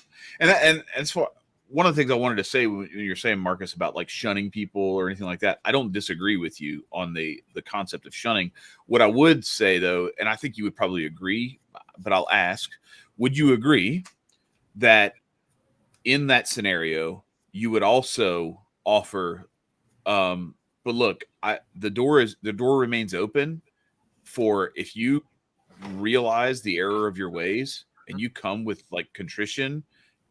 so one of the things I wanted to say when you're saying, Marcus, about like shunning people or anything like that, I don't disagree with you on the concept of shunning. What I would say though, and I think you would probably agree, but I'll ask, would you agree that in that scenario you would also offer but look, the door remains open for, if you realize the error of your ways and you come with like contrition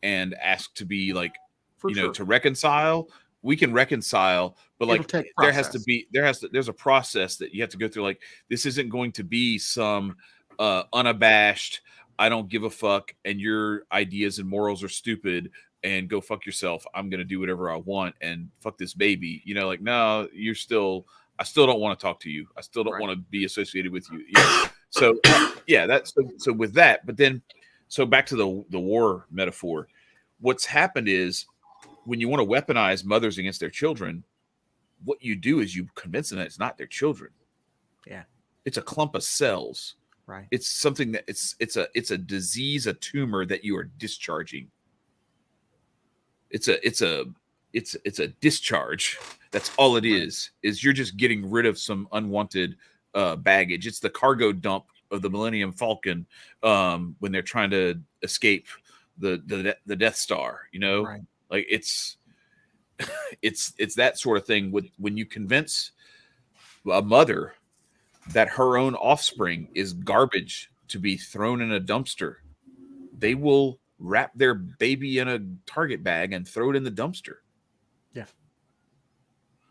and ask to be like, to reconcile, we can reconcile, but like there's a process that you have to go through. Like, this isn't going to be some unabashed, I don't give a fuck and your ideas and morals are stupid and go fuck yourself. I'm going to do whatever I want and fuck this baby. Like, no, I still don't want to talk to you. I still don't want to be associated with you. So yeah, that's so with that. But then, so back to the war metaphor. What's happened is when you want to weaponize mothers against their children, what you do is you convince them that it's not their children. Yeah, it's a clump of cells. Right. It's something that it's a disease, a tumor that you are discharging. It's a discharge. That's all it is you're just getting rid of some unwanted baggage. It's the cargo dump of the Millennium Falcon when they're trying to escape the Death Star, you know? Right. Like it's that sort of thing when you convince a mother that her own offspring is garbage to be thrown in a dumpster, they will wrap their baby in a Target bag and throw it in the dumpster. Yeah,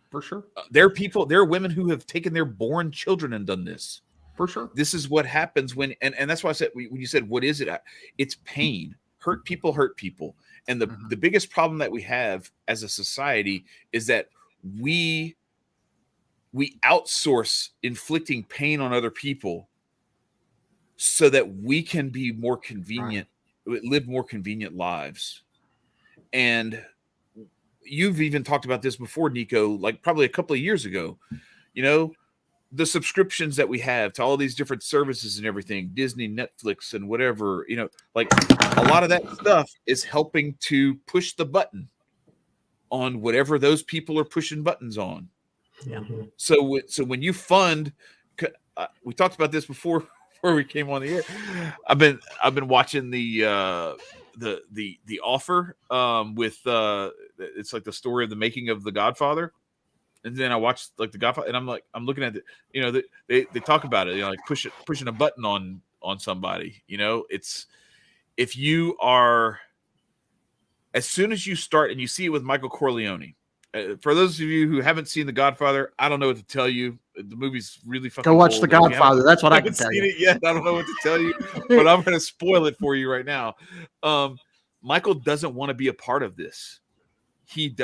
for sure. There are women who have taken their born children and done this. For sure. This is what happens when, and that's why I said, when you said, what is it? It's pain. Hurt people. And the biggest problem that we have as a society is that we outsource inflicting pain on other people so that we can be more convenient, live more convenient lives. And you've even talked about this before, Nicco, like probably a couple of years ago, you know, the subscriptions that we have to all these different services and everything, Disney, Netflix, and whatever, you know, like a lot of that stuff is helping to push the button on whatever those people are pushing buttons on. Yeah. So when you fund, we talked about this before we came on the air. I've been watching the Offer with it's like the story of the making of The Godfather, and then I watched like The Godfather, and I'm looking at it, you know, they talk about it, you know, like pushing a button on somebody, you know, it's if you are, as soon as you start, and you see it with Michael Corleone. For those of you who haven't seen The Godfather, I don't know what to tell you. The movie's really fucking Go watch cool. The Godfather. That's what I can tell you. It yet. I don't know what to tell you, but I'm going to spoil it for you right now. Michael doesn't want to be a part of this. Not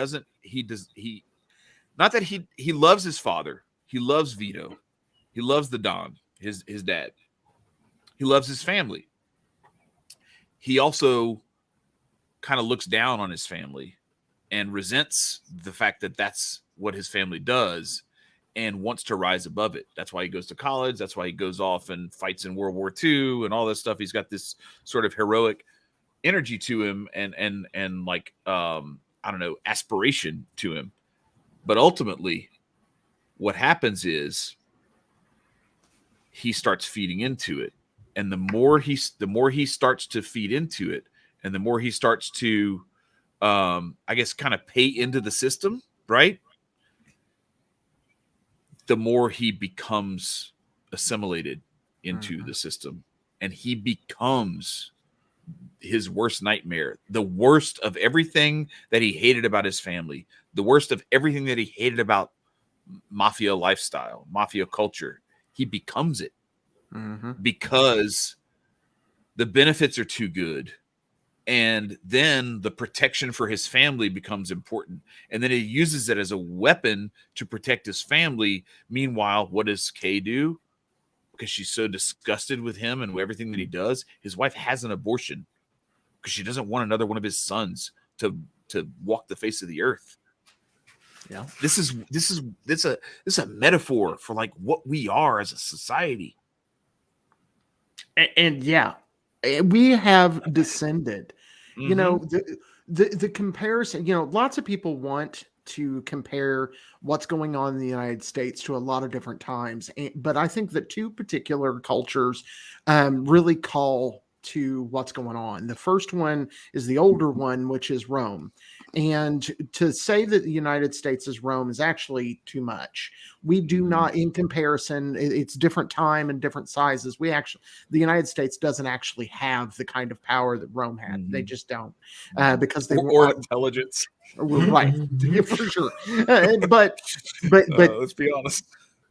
that he loves his father. He loves Vito. He loves the Don, his dad. He loves his family. He also kind of looks down on his family and resents the fact that that's what his family does and wants to rise above it. That's why he goes to college. That's why he goes off and fights in World War II and all this stuff. He's got this sort of heroic energy to him and like, I don't know, aspiration to him. But ultimately what happens is he starts feeding into it. And the more he starts to feed into it, and the more he starts to, I guess, kind of pay into the system, right? The more he becomes assimilated into the system, and he becomes his worst nightmare, the worst of everything that he hated about his family, the worst of everything that he hated about mafia lifestyle, mafia culture. He becomes it because the benefits are too good. And then the protection for his family becomes important. And then he uses it as a weapon to protect his family. Meanwhile, what does Kay do? Because she's so disgusted with him and everything that he does, his wife has an abortion because she doesn't want another one of his sons to walk the face of the earth. Yeah. This is a metaphor for like what we are as a society. And yeah, we have descended. You know, the comparison, you know, lots of people want to compare what's going on in the United States to a lot of different times. But I think that two particular cultures really call to what's going on. The first one is the older one, which is Rome. And to say that the United States is Rome is actually too much. We do not, in comparison, it's different time and different sizes. The United States doesn't actually have the kind of power that Rome had. They just don't, because they or intelligence. Right, for sure. But let's be honest.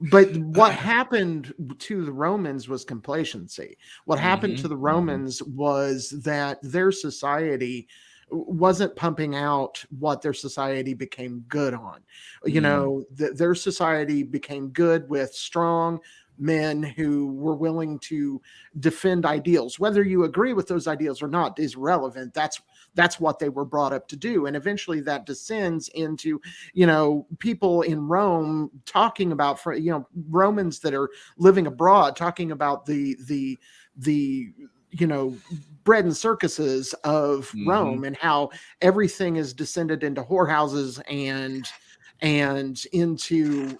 But what happened to the Romans was complacency. What happened to the Romans was that their society wasn't pumping out what their society became good on. You know, their society became good with strong men who were willing to defend ideals. Whether you agree with those ideals or not is relevant. That's what they were brought up to do. And eventually that descends into, people in Rome talking about, Romans that are living abroad, talking about the bread and circuses of Rome, and how everything is descended into whorehouses and into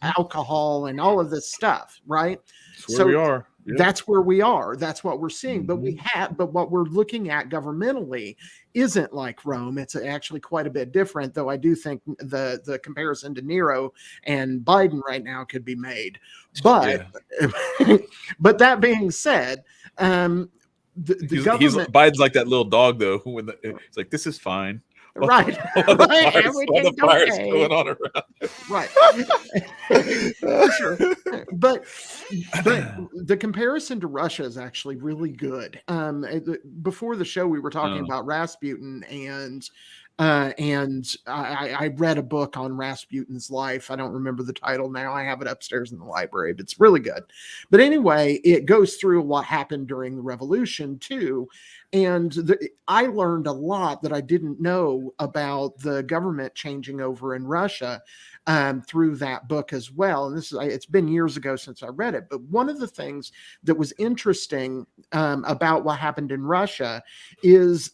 alcohol and all of this stuff, right? That's where we are. Yep. That's where we are. That's what we're seeing. But what we're looking at governmentally isn't like Rome. It's actually quite a bit different, though I do think the comparison to Nero and Biden right now could be made. But but that being said, the government, Biden's like that little dog though, when it's like, this is fine. Right. The fire's going on around. Right. Sure. But the comparison to Russia is actually really good. Before the show, we were talking about Rasputin, and I read a book on Rasputin's life. I don't remember the title now. I have it upstairs in the library, but it's really good. But anyway, it goes through what happened during the revolution too. And I learned a lot that I didn't know about the government changing over in Russia through that book as well. And it's been years ago since I read it. But one of the things that was interesting about what happened in Russia is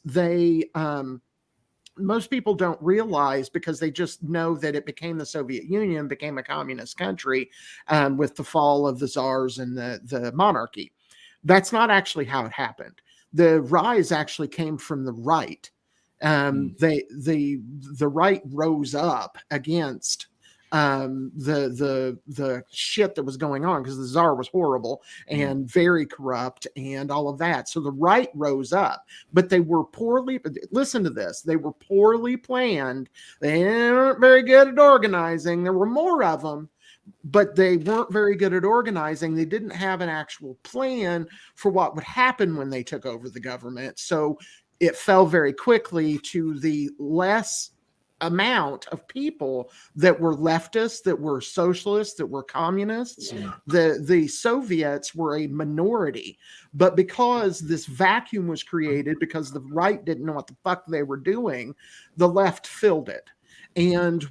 most people don't realize, because they just know that it became the Soviet Union, became a communist country with the fall of the czars and the monarchy. That's not actually how it happened. The rise actually came from the right. The right rose up against the shit that was going on, because the czar was horrible and very corrupt and all of that. So the right rose up, but they were listen to this, they were poorly planned. They weren't very good at organizing. There were more of them, but they weren't very good at organizing. They didn't have an actual plan for what would happen when they took over the government. So it fell very quickly to the less amount of people that were leftists, that were socialists, that were communists. The Soviets were a minority, but because this vacuum was created, because the right didn't know what the fuck they were doing, the left filled it. And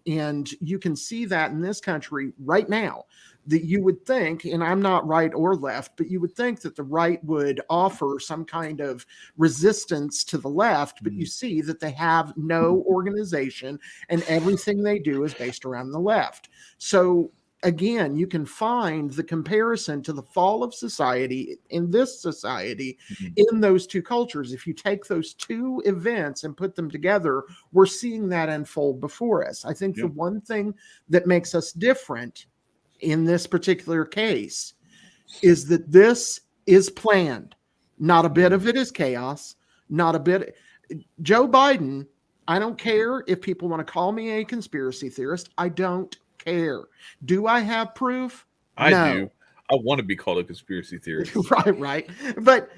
and you can see that in this country right now, that you would think, and I'm not right or left, but you would think that the right would offer some kind of resistance to the left, but you see that they have no organization and everything they do is based around the left. So again, you can find the comparison to the fall of society in this society in those two cultures. If you take those two events and put them together, we're seeing that unfold before us. I think the one thing that makes us different in this particular case is that this is planned. Not a bit of it is chaos. Not a bit. Joe Biden, I don't care if people want to call me a conspiracy theorist. I don't care. Do I have proof? I do. I want to be called a conspiracy theorist. Right. But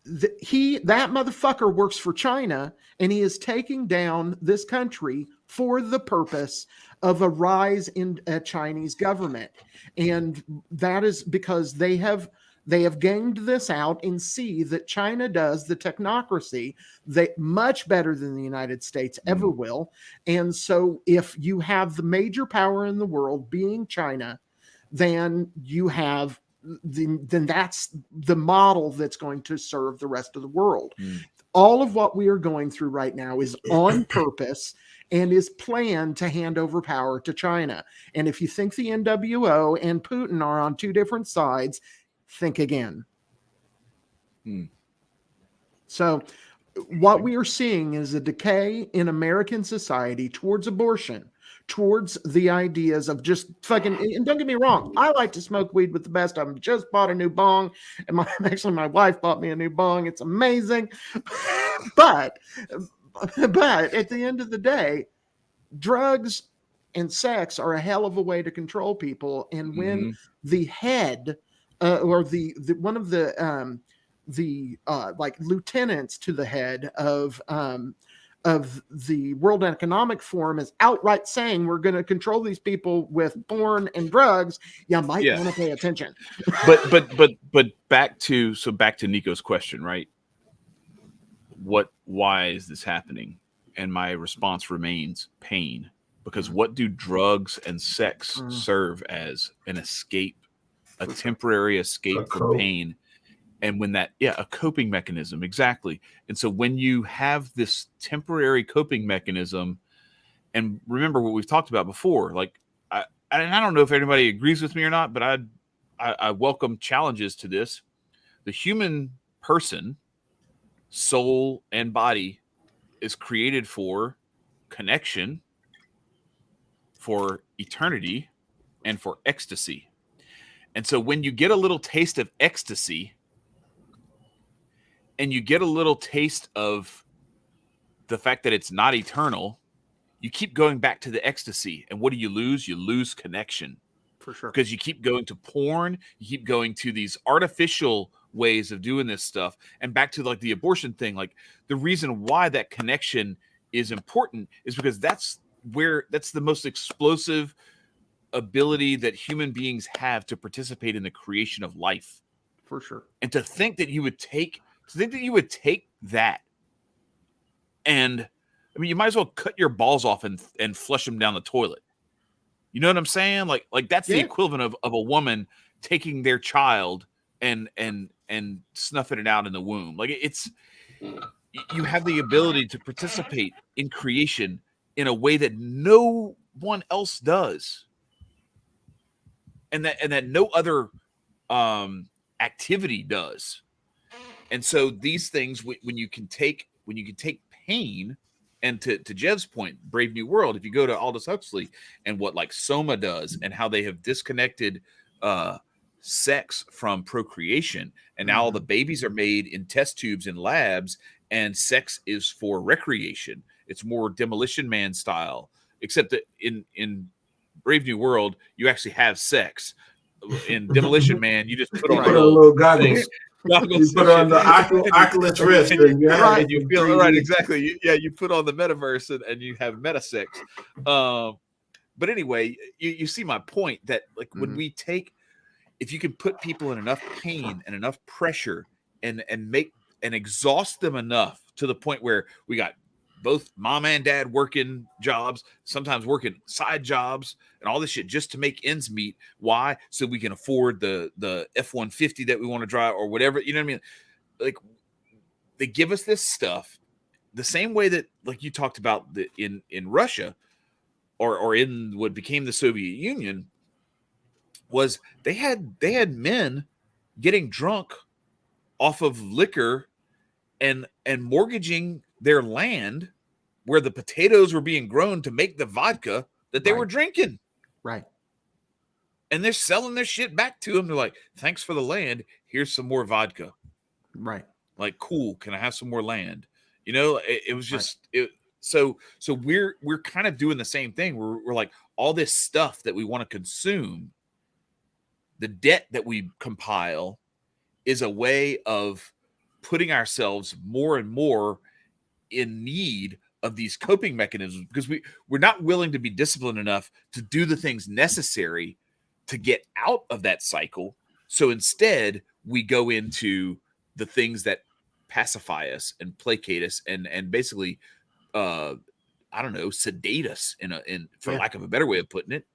that motherfucker works for China, and he is taking down this country for the purpose of a rise in a Chinese government. And that is because they have gamed this out and see that China does the technocracy much better than the United States ever will. And so if you have the major power in the world being China, then you have then that's the model that's going to serve the rest of the world. All of what we are going through right now is on purpose and is planned to hand over power to China. And if you think the NWO and Putin are on two different sides, think again. So what we are seeing is a decay in American society towards abortion, towards the ideas of just fucking, and don't get me wrong, I like to smoke weed with the best of them. Just bought a new bong, and my wife bought me a new bong. It's amazing. But at the end of the day, drugs and sex are a hell of a way to control people. And when the head or the one of the like lieutenants to the head of of the World Economic Forum is outright saying we're going to control these people with porn and drugs, you might want to pay attention. but back to Nicco's question, right? Why is this happening? And my response remains pain, because what do drugs and sex serve as? An escape, a temporary escape from pain. And when that, a coping mechanism, exactly. And so when you have this temporary coping mechanism, and remember what we've talked about before, like, I don't know if anybody agrees with me or not, but I welcome challenges to this. The human person, soul and body, is created for connection, for eternity, and for ecstasy. And so when you get a little taste of ecstasy, and you get a little taste of the fact that it's not eternal, you keep going back to the ecstasy. And what do you lose? You lose connection. For sure. Because you keep going to porn, you keep going to these artificial ways of doing this stuff. And back to like the abortion thing, like the reason why that connection is important is because that's the most explosive ability that human beings have to participate in the creation of life. For sure. And to think that you would take that, and I mean, you might as well cut your balls off and flush them down the toilet. You know what I'm saying? Like that's the equivalent of a woman taking their child and snuffing it out in the womb. Like you have the ability to participate in creation in a way that no one else does, and that no other activity does. And so these things, when you can take pain, and to Jev's point, Brave New World, if you go to Aldous Huxley and what like Soma does and how they have disconnected sex from procreation, and now all the babies are made in test tubes in labs, and sex is for recreation. It's more Demolition Man style, except that in Brave New World, you actually have sex. In Demolition Man, you just put on a little goggles. You put on the Oculus Rift, and you feel right. Exactly. You put on the metaverse and you have meta sex. But anyway, you see my point that like when we take, if you can put people in enough pain and enough pressure and make and exhaust them enough to the point where we got both mom and dad working jobs, sometimes working side jobs and all this shit just to make ends meet. Why? So we can afford the F-150 that we want to drive or whatever. You know what I mean? Like they give us this stuff the same way that like you talked about in Russia or in what became the Soviet Union was they had men getting drunk off of liquor and mortgaging their land where the potatoes were being grown to make the vodka that they were drinking. Right. And they're selling their shit back to them. They're like, thanks for the land. Here's some more vodka. Right. Like, cool. Can I have some more land? You know, it was just, so we're kind of doing the same thing. We're like all this stuff that we want to consume. The debt that we compile is a way of putting ourselves more and more in need of these coping mechanisms because we're not willing to be disciplined enough to do the things necessary to get out of that cycle. So instead we go into the things that pacify us and placate us and basically I don't know, sedate us for lack of a better way of putting it.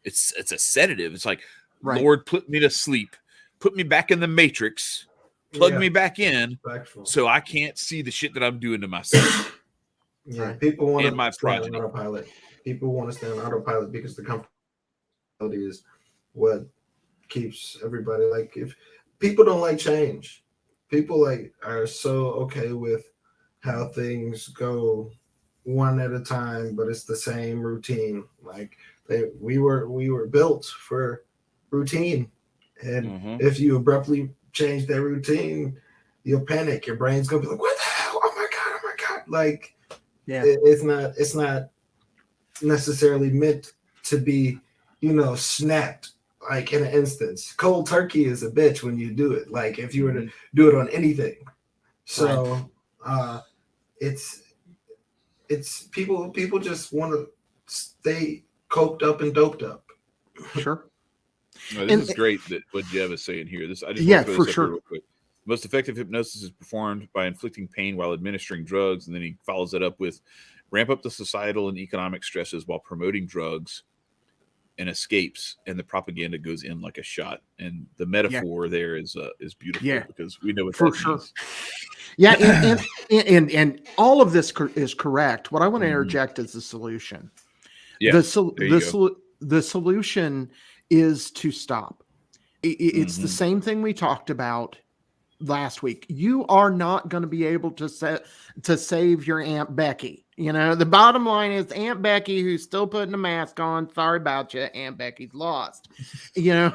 It's a sedative. It's like, Lord, put me to sleep, put me back in the matrix, plug me back in so I can't see the shit that I'm doing to myself. People want to stay on autopilot. People want to stay on autopilot because the comfortability is what keeps everybody. Like if people don't like change, people like are so okay with how things go one at a time, but it's the same routine. Like we were built for routine, and if you abruptly change that routine, you'll panic. Your brain's gonna be like, "What the hell? Oh my god!" Like, it's not necessarily meant to be, snapped like in an instance. Cold turkey is a bitch when you do it. Like if you were to do it on anything, so it's it's people just want to stay coked up and doped up. Sure. No, this is great that what Jev is saying here. This I just yeah, want to throw for this up sure. here real quick. Most effective hypnosis is performed by inflicting pain while administering drugs, and then he follows it up with ramp up the societal and economic stresses while promoting drugs and escapes, and the propaganda goes in like a shot. And the metaphor there is beautiful because we know what for that sure. means. Yeah, and all of this is correct. What I want to interject is the solution. Yeah, the solution is to stop. It's the same thing we talked about last week. You are not going to be able to save your Aunt Becky. You know, the bottom line is Aunt Becky, who's still putting a mask on. Sorry about you. Aunt Becky's lost. You know,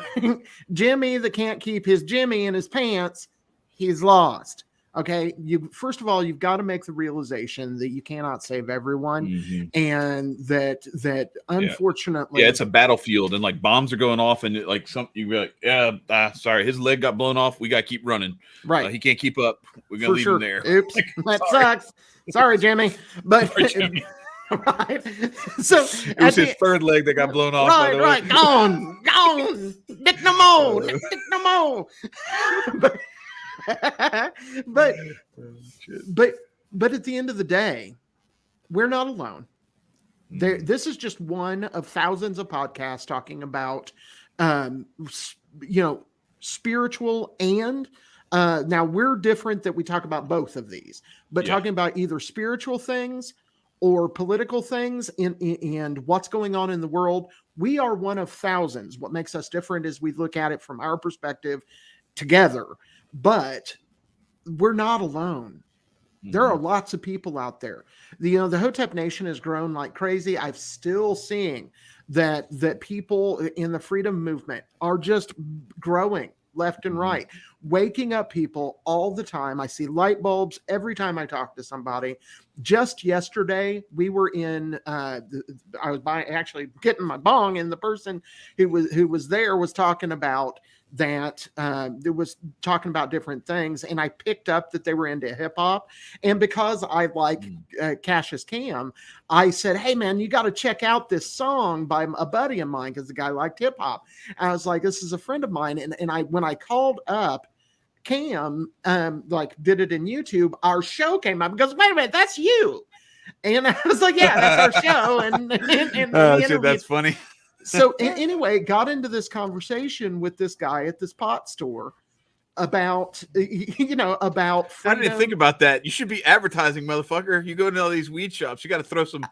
Jimmy that can't keep his Jimmy in his pants, he's lost. Okay. First of all, you've got to make the realization that you cannot save everyone, and that unfortunately, it's a battlefield, and like bombs are going off, and like you be like, sorry, his leg got blown off. We got to keep running. Right. He can't keep up. We're gonna leave him there. Oops, that sucks. Sorry, Jimmy. But sorry, Jimmy. Right. So it was his third leg that got blown off. Right. Gone. Dick no more. but at the end of the day, we're not alone. This is just one of thousands of podcasts talking about, spiritual and now we're different that we talk about both of these, but talking about either spiritual things or political things and what's going on in the world. We are one of thousands. What makes us different is we look at it from our perspective together. But we're not alone. There are lots of people out there. The Hotep Nation has grown like crazy. I'm still seeing that people in the freedom movement are just growing left and right, waking up people all the time. I see light bulbs every time I talk to somebody. Just yesterday, we were in. I was actually getting my bong, and the person who was there was talking about that. It was talking about different things, and I picked up that they were into hip hop. And because I like Cassius Cam, I said, "Hey man, you got to check out this song by a buddy of mine," because the guy liked hip hop. I was like, "This is a friend of mine," and when I called up Cam, did it in YouTube, our show came up and goes, "Wait a minute, that's you." And I was like, "Yeah, that's our show." And that's funny. So anyway, got into this conversation with this guy at this pot store about about freedom. I didn't think about that. You should be advertising, motherfucker. You go to all these weed shops, you got to throw some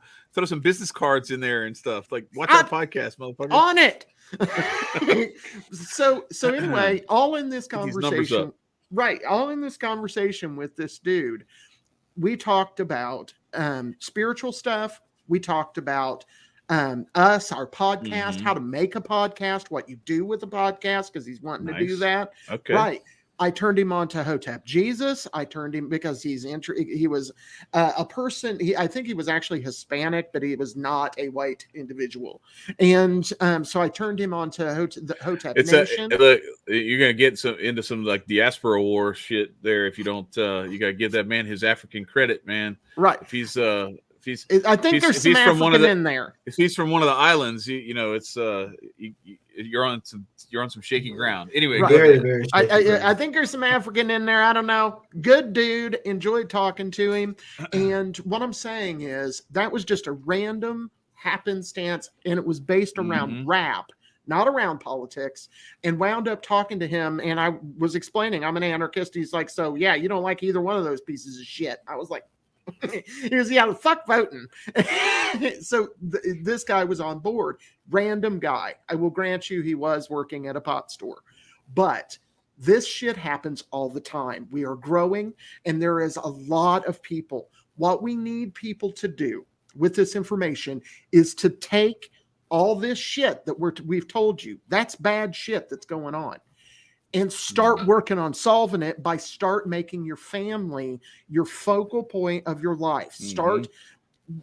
business cards in there and stuff. Like, watch our podcast, motherfucker. On it. So anyway, all in this conversation, right? All in this conversation with this dude, we talked about spiritual stuff. We talked about us, our podcast, how to make a podcast, what you do with a podcast, because he's wanting to do that. Okay. Right. I turned him on to Hotep Jesus. I turned him because he was a person. I think he was actually Hispanic, but he was not a white individual. And so I turned him on to the Hotep Nation. You're going to get into some like diaspora war shit there if you don't. You got to give that man his African credit, man. Right. If he's I think there's some African in there. If he's from one of the islands, it's you're on some shaky ground. Anyway, right. Very, very I think there's some African in there. I don't know. Good dude. Enjoyed talking to him. And what I'm saying is that was just a random happenstance, and it was based around rap, not around politics, and wound up talking to him. And I was explaining I'm an anarchist. He's like, so yeah, you don't like either one of those pieces of shit. I was like, he was, yeah, fuck voting. So this guy was on board. Random guy. I will grant you he was working at a pot store. But this shit happens all the time. We are growing, and there is a lot of people. What we need people to do with this information is to take all this shit that we've told you. That's bad shit that's going on. And start working on solving it by start making your family your focal point of your life. Start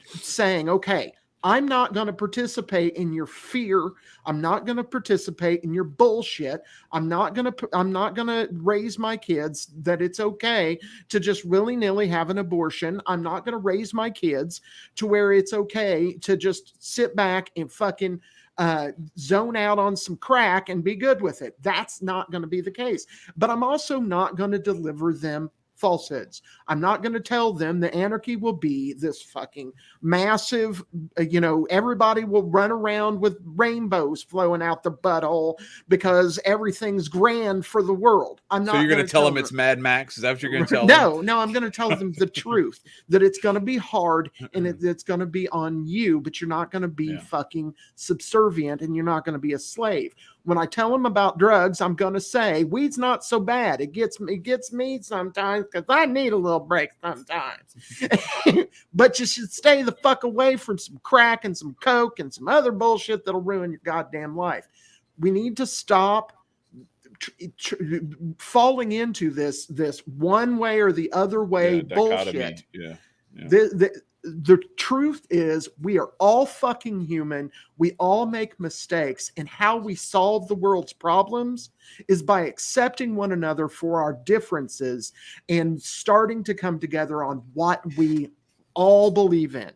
saying, okay, I'm not going to participate in your fear. I'm not going to participate in your bullshit. I'm not going to raise my kids that it's okay to just willy-nilly have an abortion. I'm not going to raise my kids to where it's okay to just sit back and fucking zone out on some crack and be good with it. That's not going to be the case. But I'm also not going to deliver them falsehoods. I'm not going to tell them the anarchy will be this fucking massive, everybody will run around with rainbows flowing out their butthole because everything's grand for the world. I'm not. So you're going to tell them it's Mad Max? Is that what you're going to tell them? them? No, I'm going to tell them the truth, that it's going to be hard and it's going to be on you, but you're not going to be fucking subservient and you're not going to be a slave. When I tell them about drugs, I'm going to say weed's not so bad. It gets me sometimes because I need a little break sometimes. But you should stay the fuck away from some crack and some coke and some other bullshit that'll ruin your goddamn life. We need to stop falling into this one way or the other way bullshit. The truth is we are all fucking human. We all make mistakes, and how we solve the world's problems is by accepting one another for our differences and starting to come together on what we all believe in.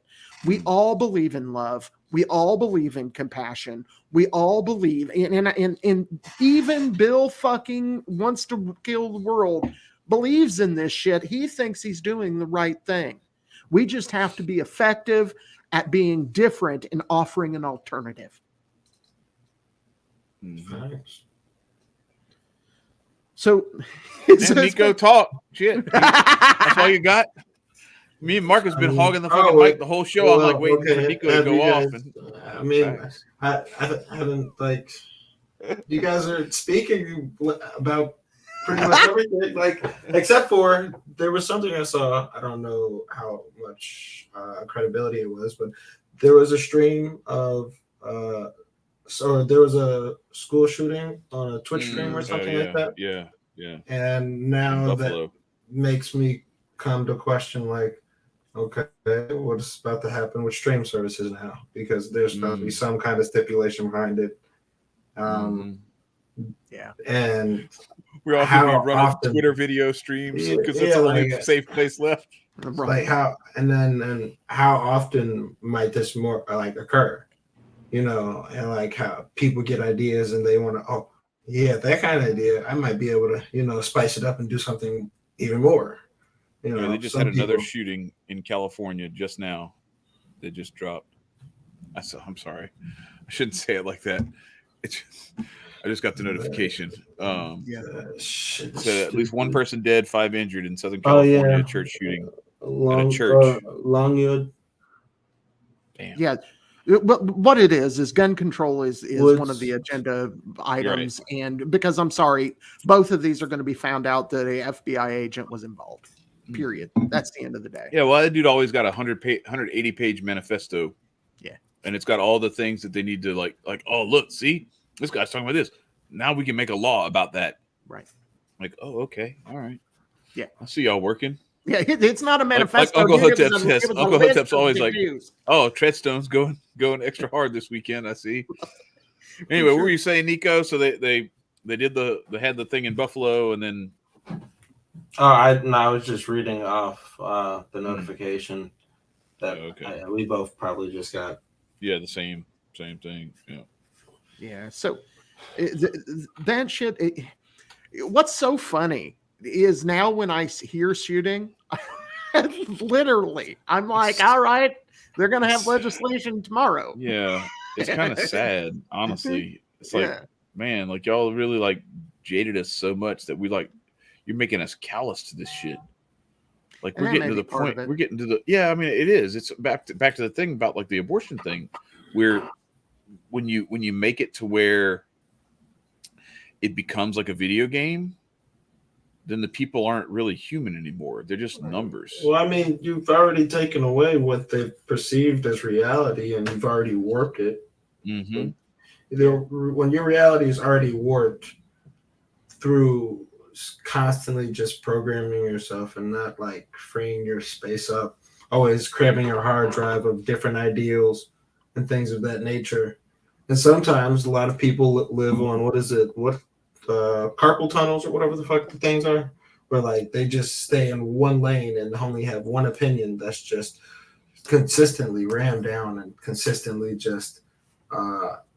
We all believe in love. We all believe in compassion. We all believe and even Bill fucking wants to kill the world believes in this shit. He thinks he's doing the right thing. We just have to be effective at being different and offering an alternative. Nice. So, Nicco, talk. Shit. That's all you got? Me and Mark has been hogging the fucking mic the whole show. I'm like waiting for Nicco to go off. I haven't, like, you guys are speaking about pretty much everything, like, except for there was something I saw. I don't know how much credibility it was, but there was a stream of so there was a school shooting on a Twitch stream or something like that. Yeah. And now that makes me come to question, like, okay, what's about to happen with stream services now? Because there's supposed to be some kind of stipulation behind it. And we're all going to be running Twitter video streams because that's the only safe place left. Like how, and how often might this more like occur? And like how people get ideas and they want to, that kind of idea, I might be able to, spice it up and do something even more. They just had another shooting in California just now. They just dropped. I'm sorry. I shouldn't say it like that. I just got the notification. So at least one person dead, 5 injured in Southern California. A church shooting at a church. Longwood. Damn. Yeah. What it is gun control is one of the agenda items. Right. And because I'm sorry, both of these are going to be found out that a FBI agent was involved. Period. That's the end of the day. Yeah, well, that dude always got 180-page manifesto. Yeah. And it's got all the things that they need to like, oh, look, see, this guy's talking about this. Now we can make a law about that. Right. Like, oh, okay. All right. Yeah. I see y'all working. Yeah, it's not a manifesto. Like Uncle Hotep's always like, oh, Treadstone's going extra hard this weekend, I see. Anyway, what were you saying, Nicco? So they had the thing in Buffalo and then I was just reading off the notification that we both probably just got. Yeah, the same thing. Yeah. Yeah. So that shit. What's so funny is now when I hear shooting, literally, I'm like, all right, they're gonna have legislation tomorrow. Yeah, it's kind of sad, honestly. It's like, man, like y'all really like jaded us so much that we like. You're making us callous to this shit. Like we're getting to the point. We're getting to the. Yeah, I mean, it is. It's back to the thing about like the abortion thing, where when you make it to where it becomes like a video game, then the people aren't really human anymore. They're just numbers. Well, I mean, you've already taken away what they've perceived as reality, and you've already warped it. Mm-hmm. When your reality is already warped through constantly just programming yourself and not like freeing your space up, always cramming your hard drive of different ideals, and things of that nature. And sometimes a lot of people live on carpal tunnels or whatever the fuck the things are, where like they just stay in one lane and only have one opinion that's just consistently rammed down and consistently just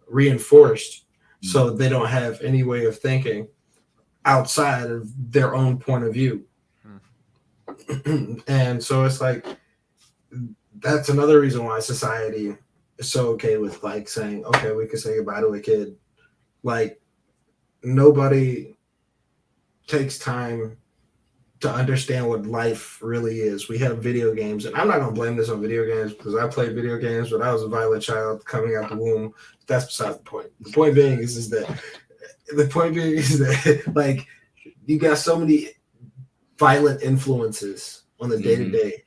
reinforced, so they don't have any way of thinking outside of their own point of view. And so it's like that's another reason why society is so okay with like saying, okay, we can say goodbye to a kid. Like nobody takes time to understand what life really is. We have video games, and I'm not gonna blame this on video games because I played video games, but I was a violent child coming out the womb. That's besides the point. The point being is that like you got so many violent influences on the day to day,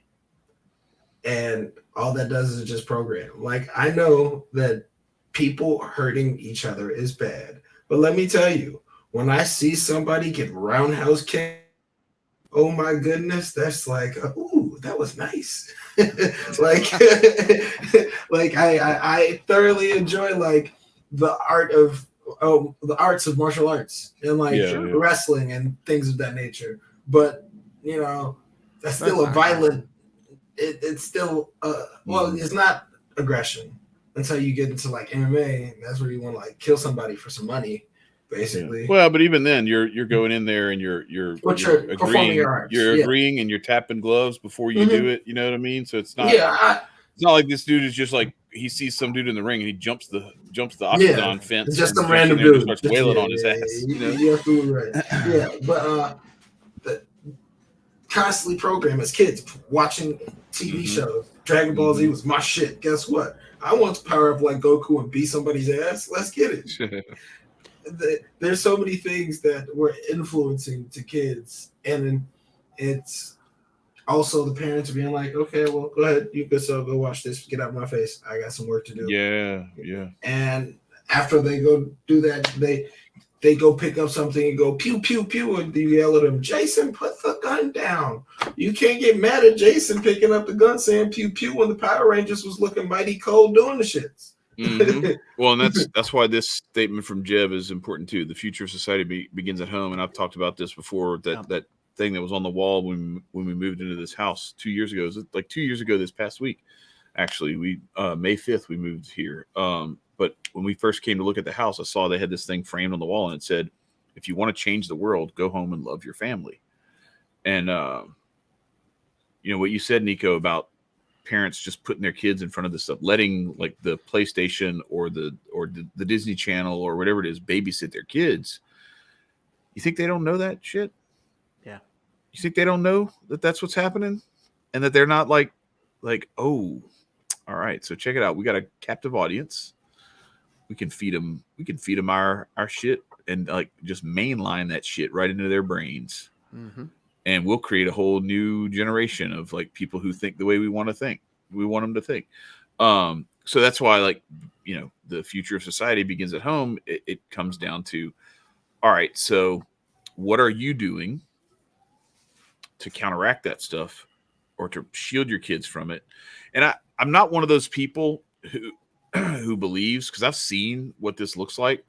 and all that does is just program. Like I know that people hurting each other is bad, but let me tell you, when I see somebody get roundhouse kicked, oh my goodness, that's like, ooh, that was nice. like, like I thoroughly enjoy like the arts of martial arts and like wrestling and things of that nature. But you know, that's still a violent. It's still well, it's not aggression until you get into like MMA. That's where you want to like kill somebody for some money. Basically. Yeah. Well, but even then, you're going in there and you're agreeing, agreeing, and you're tapping gloves before you do it. You know what I mean? So it's not. Yeah, it's not like this dude is just like he sees some dude in the ring and he jumps the octagon fence. Just some random dude starts wailing on his ass. You know? You're absolutely right. Yeah, but constantly program as kids watching TV shows. Dragon Ball Z was my shit. Guess what? I want to power up like Goku and beat somebody's ass. Let's get it. There's so many things that we're influencing to kids, and it's also the parents being like, okay, well, go ahead, you could go watch this, get out of my face, I got some work to do. Yeah. And after they go do that, they go pick up something and go pew pew pew, and you yell at them, Jason, put the gun down. You can't get mad at Jason picking up the gun saying pew pew when the Power Rangers was looking mighty cold doing the shits. Well, and that's why this statement from Jeb is important too. The future of society begins at home, and I've talked about this before. That thing that was on the wall when we moved into this house 2 years ago. It was like 2 years ago this past week. Actually, we May 5th we moved here. But when we first came to look at the house, I saw they had this thing framed on the wall, and it said, "If you want to change the world, go home and love your family." And you know what you said, Nicco, about parents just putting their kids in front of this stuff, letting like the PlayStation or the Disney Channel or whatever it is babysit their kids. You think they don't know that shit? Yeah. You think they don't know that that's what's happening, and that they're not like, oh, all right, so check it out. We got a captive audience. We can feed them. We can feed them our shit and like just mainline that shit right into their brains. And we'll create a whole new generation of like people who think the way we want to think. We want them to think. So that's why, like, you know, the future of society begins at home. It comes down to, all right, so what are you doing to counteract that stuff or to shield your kids from it? And I'm not one of those people who believes, because I've seen what this looks like.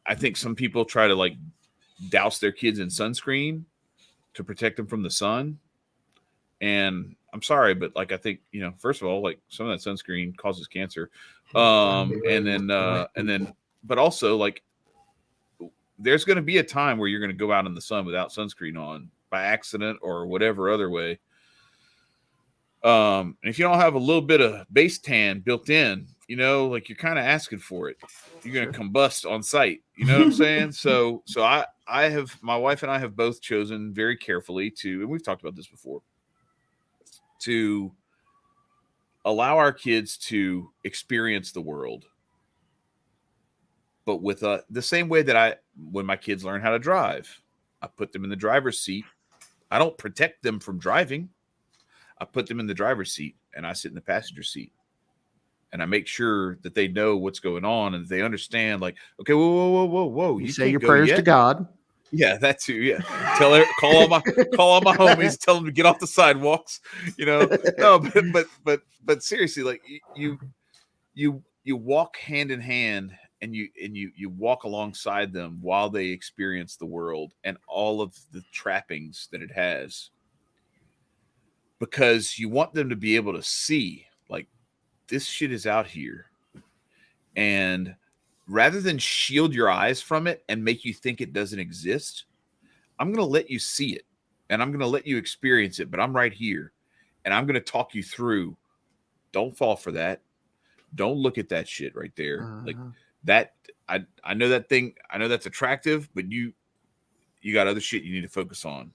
I think some people try to like douse their kids in sunscreen to protect them from the sun. And I'm sorry, but like, I think, you know, first of all, like some of that sunscreen causes cancer. And then, but also like there's going to be a time where you're going to go out in the sun without sunscreen on by accident or whatever other way. And if you don't have a little bit of base tan built in, you know, like you're kind of asking for it. You're going to combust on sight. You know what I'm saying? So I have, my wife and I have both chosen very carefully to, and we've talked about this before, to allow our kids to experience the world, but with the same way that when my kids learn how to drive, I put them in the driver's seat. I don't protect them from driving. I put them in the driver's seat and I sit in the passenger seat. And I make sure that they know what's going on and they understand, like, okay, whoa. You say your prayers to God. Yeah, that too. Yeah, call all my homies. Tell them to get off the sidewalks. No, but seriously, like you walk hand in hand, and you walk alongside them while they experience the world and all of the trappings that it has, because you want them to be able to see, like, this shit is out here, and rather than shield your eyes from it and make you think it doesn't exist, I'm going to let you see it, and I'm going to let you experience it, but I'm right here, and I'm going to talk you through. Don't fall for that. Don't look at that shit right there. Like that. I know that thing. I know that's attractive, but you got other shit you need to focus on.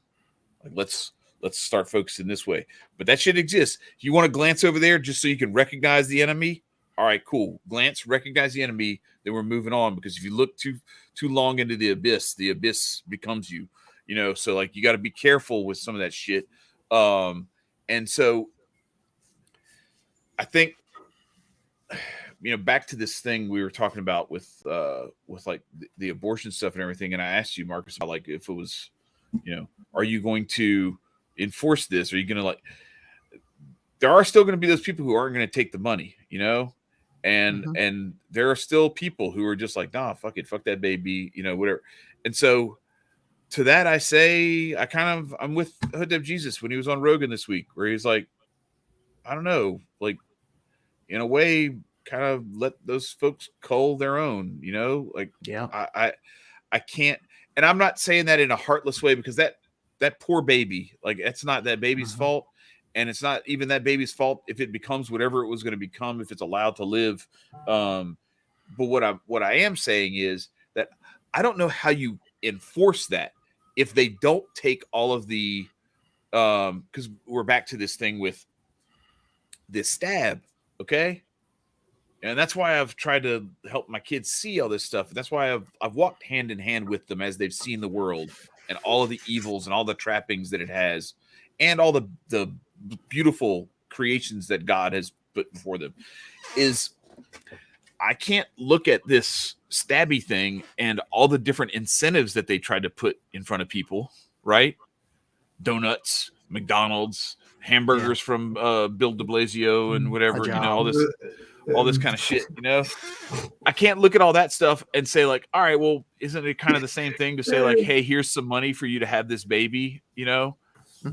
Like, let's start focusing this way. But that shit exists. You want to glance over there just so you can recognize the enemy? All right, cool. Glance, recognize the enemy, then we're moving on, because if you look too long into the abyss becomes you. So like you got to be careful with some of that shit. And so I think, back to this thing we were talking about with like the abortion stuff and everything. And I asked you, Marcus, about, like, if it was, are you going to enforce this? Are you going to, there are still going to be those people who aren't going to take the money, and there are still people who are just like, nah, fuck it. Fuck that baby, whatever. And so to that, I say, I'm with Hood Up Jesus when he was on Rogan this week, where he's like, I don't know, like, in a way, kind of let those folks cull their own, like, yeah, I can't, and I'm not saying that in a heartless way, because that poor baby, like, it's not that baby's fault. And it's not even that baby's fault if it becomes whatever it was going to become, if it's allowed to live. But what I am saying is that I don't know how you enforce that if they don't take all of the, because we're back to this thing with this stab, okay? And that's why I've tried to help my kids see all this stuff. That's why I've walked hand in hand with them as they've seen the world and all of the evils and all the trappings that it has, and all the beautiful creations that God has put before them. Is I can't look at this stabby thing and all the different incentives that they tried to put in front of people, right? Donuts, McDonald's, hamburgers from Bill de Blasio and whatever, all this kind of shit, I can't look at all that stuff and say, like, all right, well, isn't it kind of the same thing to say, like, hey, here's some money for you to have this baby,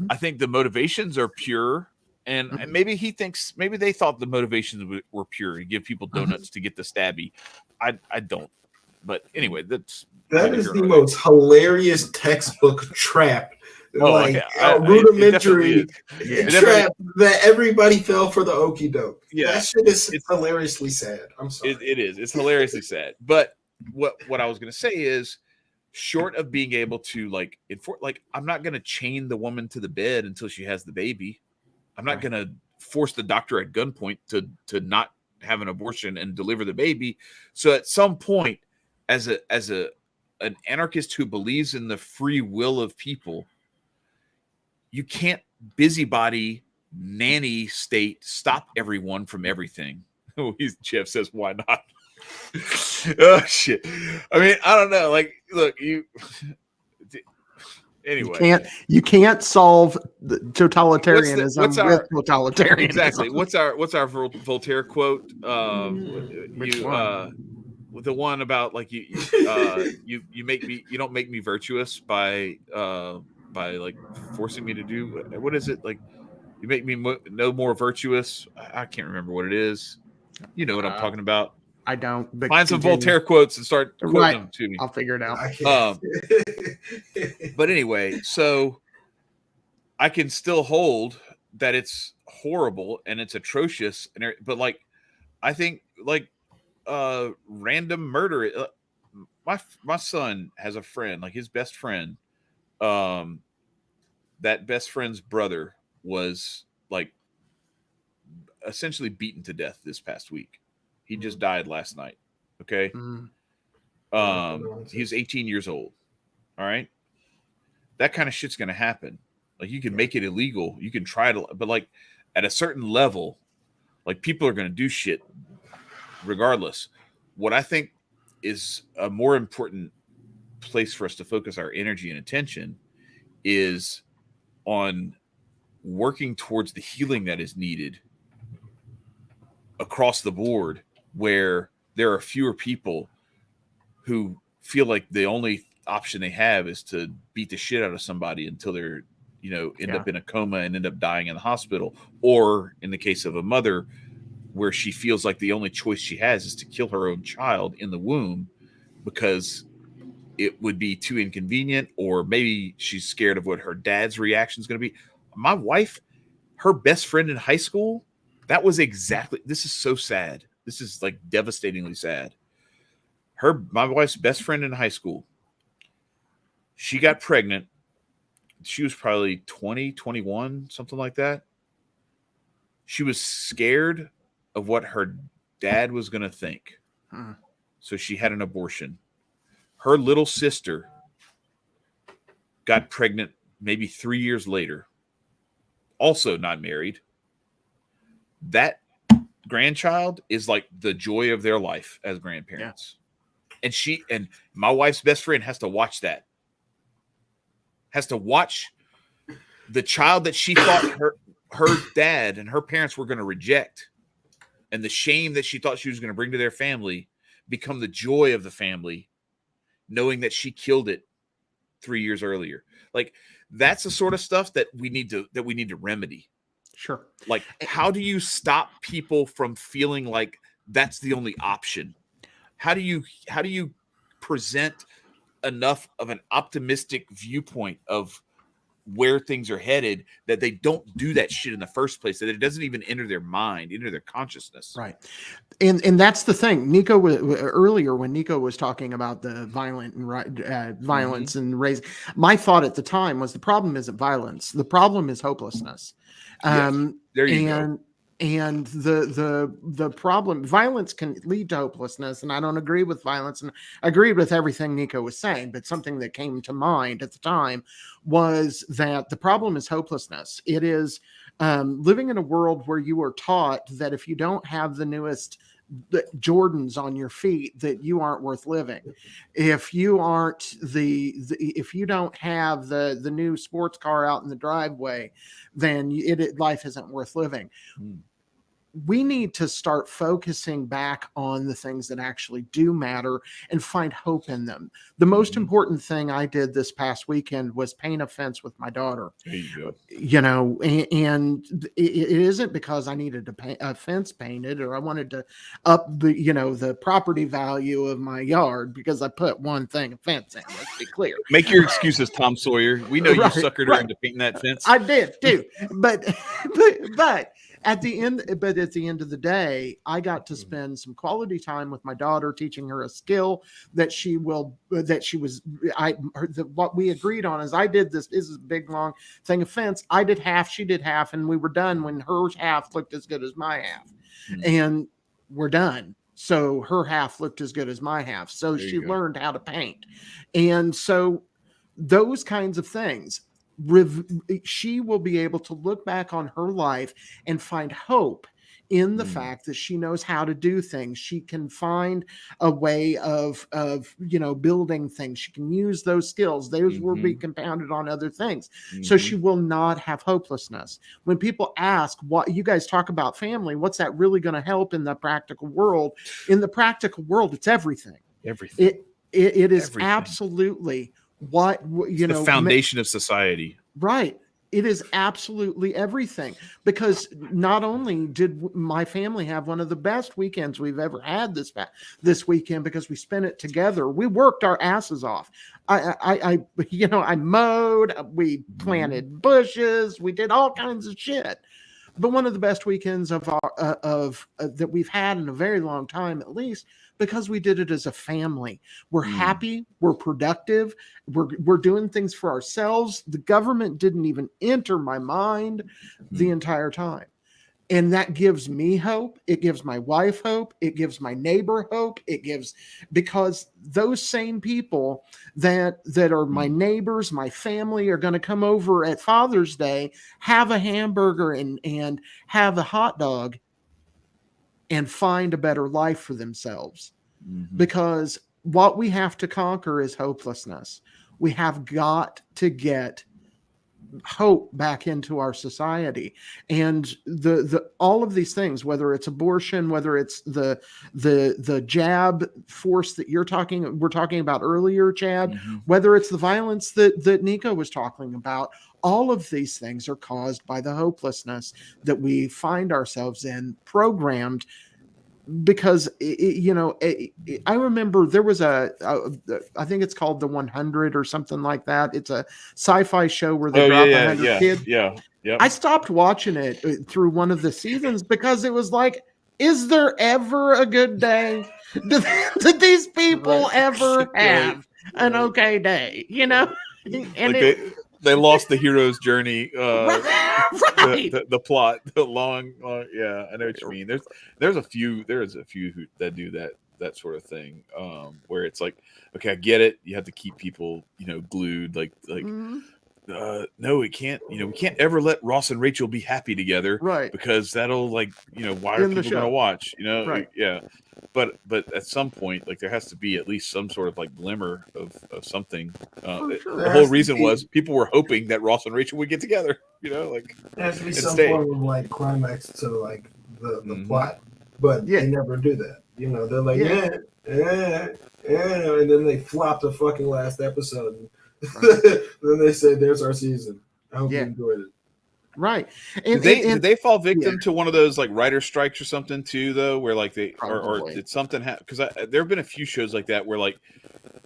I think the motivations are pure, and maybe they thought the motivations were pure to give people donuts to get the stabby. I don't, but anyway, that is the most hilarious textbook trap. Rudimentary trap that everybody fell for the okie doke. Yeah, that shit is hilariously sad. I'm sorry. It is. It's hilariously sad. But what I was going to say is, short of being able to, like, enforce, like, I'm not going to chain the woman to the bed until she has the baby. I'm not going to force the doctor at gunpoint to not have an abortion and deliver the baby. So at some point, as an anarchist who believes in the free will of people, you can't busybody nanny state stop everyone from everything. Jeff says, why not? Oh shit. I mean, I don't know. Like, look, anyway. You can't solve the totalitarianism with totalitarianism. Exactly. What's our Voltaire quote? Which one? The one about, like, you don't make me virtuous by like forcing me to do, what is it, like, you make me no more virtuous. I can't remember what it is. You know what I'm talking about. I don't. Find some Voltaire quotes and start quoting them to me. I'll figure it out. But anyway, so I can still hold that it's horrible and it's atrocious, but, like, I think, like, random murder. My son has a friend, like, his best friend. That best friend's brother was, like, essentially beaten to death this past week. He just died last night. Okay. He's 18 years old. All right. That kind of shit's going to happen. Like, you can make it illegal. You can try to, but, like, at a certain level, like, people are going to do shit regardless. What I think is a more important place for us to focus our energy and attention is on working towards the healing that is needed across the board, where there are fewer people who feel like the only option they have is to beat the shit out of somebody until they're, end up in a coma and end up dying in the hospital. Or in the case of a mother, where she feels like the only choice she has is to kill her own child in the womb because it would be too inconvenient, or maybe she's scared of what her dad's reaction is going to be. My wife, her best friend in high school, this is so sad. This is like devastatingly sad. My wife's best friend in high school, she got pregnant. She was probably 20, 21, something like that. She was scared of what her dad was going to think. So she had an abortion. Her little sister got pregnant maybe 3 years later, also not married. That grandchild is like the joy of their life as grandparents. Yeah. And my wife's best friend has to watch that. Has to watch the child that she thought her dad and her parents were going to reject, and the shame that she thought she was going to bring to their family, become the joy of the family, knowing that she killed it 3 years earlier. Like, that's the sort of stuff that we need to remedy. Sure. Like, how do you stop people from feeling like that's the only option? How do you present enough of an optimistic viewpoint of where things are headed that they don't do that shit in the first place, that it doesn't even enter their mind, enter their consciousness? Right. And that's the thing. Nicco, earlier when Nicco was talking about the violence and raising, my thought at the time was the problem isn't violence. The problem is hopelessness. Yes. There you go. And the problem, violence can lead to hopelessness, and I don't agree with violence, and I agreed with everything Nicco was saying, but something that came to mind at the time was that the problem is hopelessness. It is living in a world where you are taught that if you don't have the newest Jordans on your feet, that you aren't worth living. If you aren't if you don't have the new sports car out in the driveway, then life isn't worth living. We need to start focusing back on the things that actually do matter and find hope in them. The most important thing I did this past weekend was paint a fence with my daughter. There you go. And it isn't because I needed to paint a fence painted, or I wanted to up the property value of my yard because I put one thing of fence in. Let's be clear. Make your excuses, Tom Sawyer. We know you suckered her into painting that fence. I did too, but at the end of the day, I got to spend some quality time with my daughter, teaching her a skill what we agreed on is I did this. This is a big, long thing of fence. I did half, she did half, and we were done when her half looked as good as my half. And we're done. So her half looked as good as my half. So she learned how to paint. And so those kinds of things, she will be able to look back on her life and find hope in the fact that she knows how to do things. She can find a way of building things. She can use those skills. Those will be compounded on other things. So she will not have hopelessness. When people ask, what you guys talk about family, what's that really going to help in the practical world? In the practical world, it's everything. Everything. It is everything. Absolutely the foundation of society. Right. It is absolutely everything, because not only did my family have one of the best weekends we've ever had this weekend, because we spent it together. We worked our asses off. I mowed, we planted bushes, we did all kinds of shit. But one of the best weekends that we've had in a very long time, at least, because we did it as a family. We're happy, we're productive, we're doing things for ourselves. The government didn't even enter my mind the entire time. And that gives me hope. It gives my wife hope. It gives my neighbor hope. Because those same people that are my neighbors, my family, are going to come over at Father's Day, have a hamburger and have a hot dog, and find a better life for themselves. Because what we have to conquer is hopelessness. We have got to get hope back into our society, and the all of these things, whether it's abortion, whether it's the jab force that we're talking about earlier, Chad, whether it's the violence that Nicco was talking about, all of these things are caused by the hopelessness that we find ourselves in, programmed. Because I remember there was I think it's called The 100 or something like that. It's a sci-fi show where they drop 100 kids. Yeah. I stopped watching it through one of the seasons because it was like, is there ever a good day? Did these people ever have an okay day? And like they lost the hero's journey. Right. The plot, the long. Yeah, I know what you mean. There's a few that do that sort of thing, where it's like, okay, I get it. You have to keep people, glued. Like, no, we can't. We can't ever let Ross and Rachel be happy together, right? Because that'll, why are people going to watch? Right. Yeah. But at some point, there has to be at least some sort of glimmer of something. Sure. The whole reason was people were hoping that Ross and Rachel would get together. There has to be some form of climax to the plot, but they never do that. They're like, and then they flop the fucking last episode. Right. Then they say, "There's our season. I hope you enjoyed it." Right. And did they fall victim to one of those writer strikes or something too, though, where they or did something happen? Because there have been a few shows like that where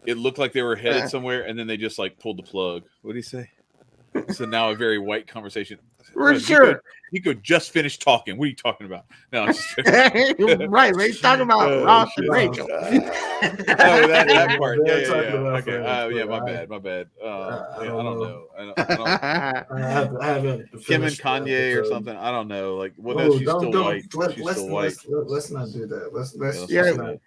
it looked like they were headed somewhere and then they just pulled the plug. What do you say? So now a very white conversation. For sure. Nicco just finished talking. What are you talking about? No, I'm just right. He's talking about Ross and Rachel. that part. Yeah. Okay. My bad. I don't know. I haven't. Kim and Kanye or something. I don't know. She's still white. Let's not do that.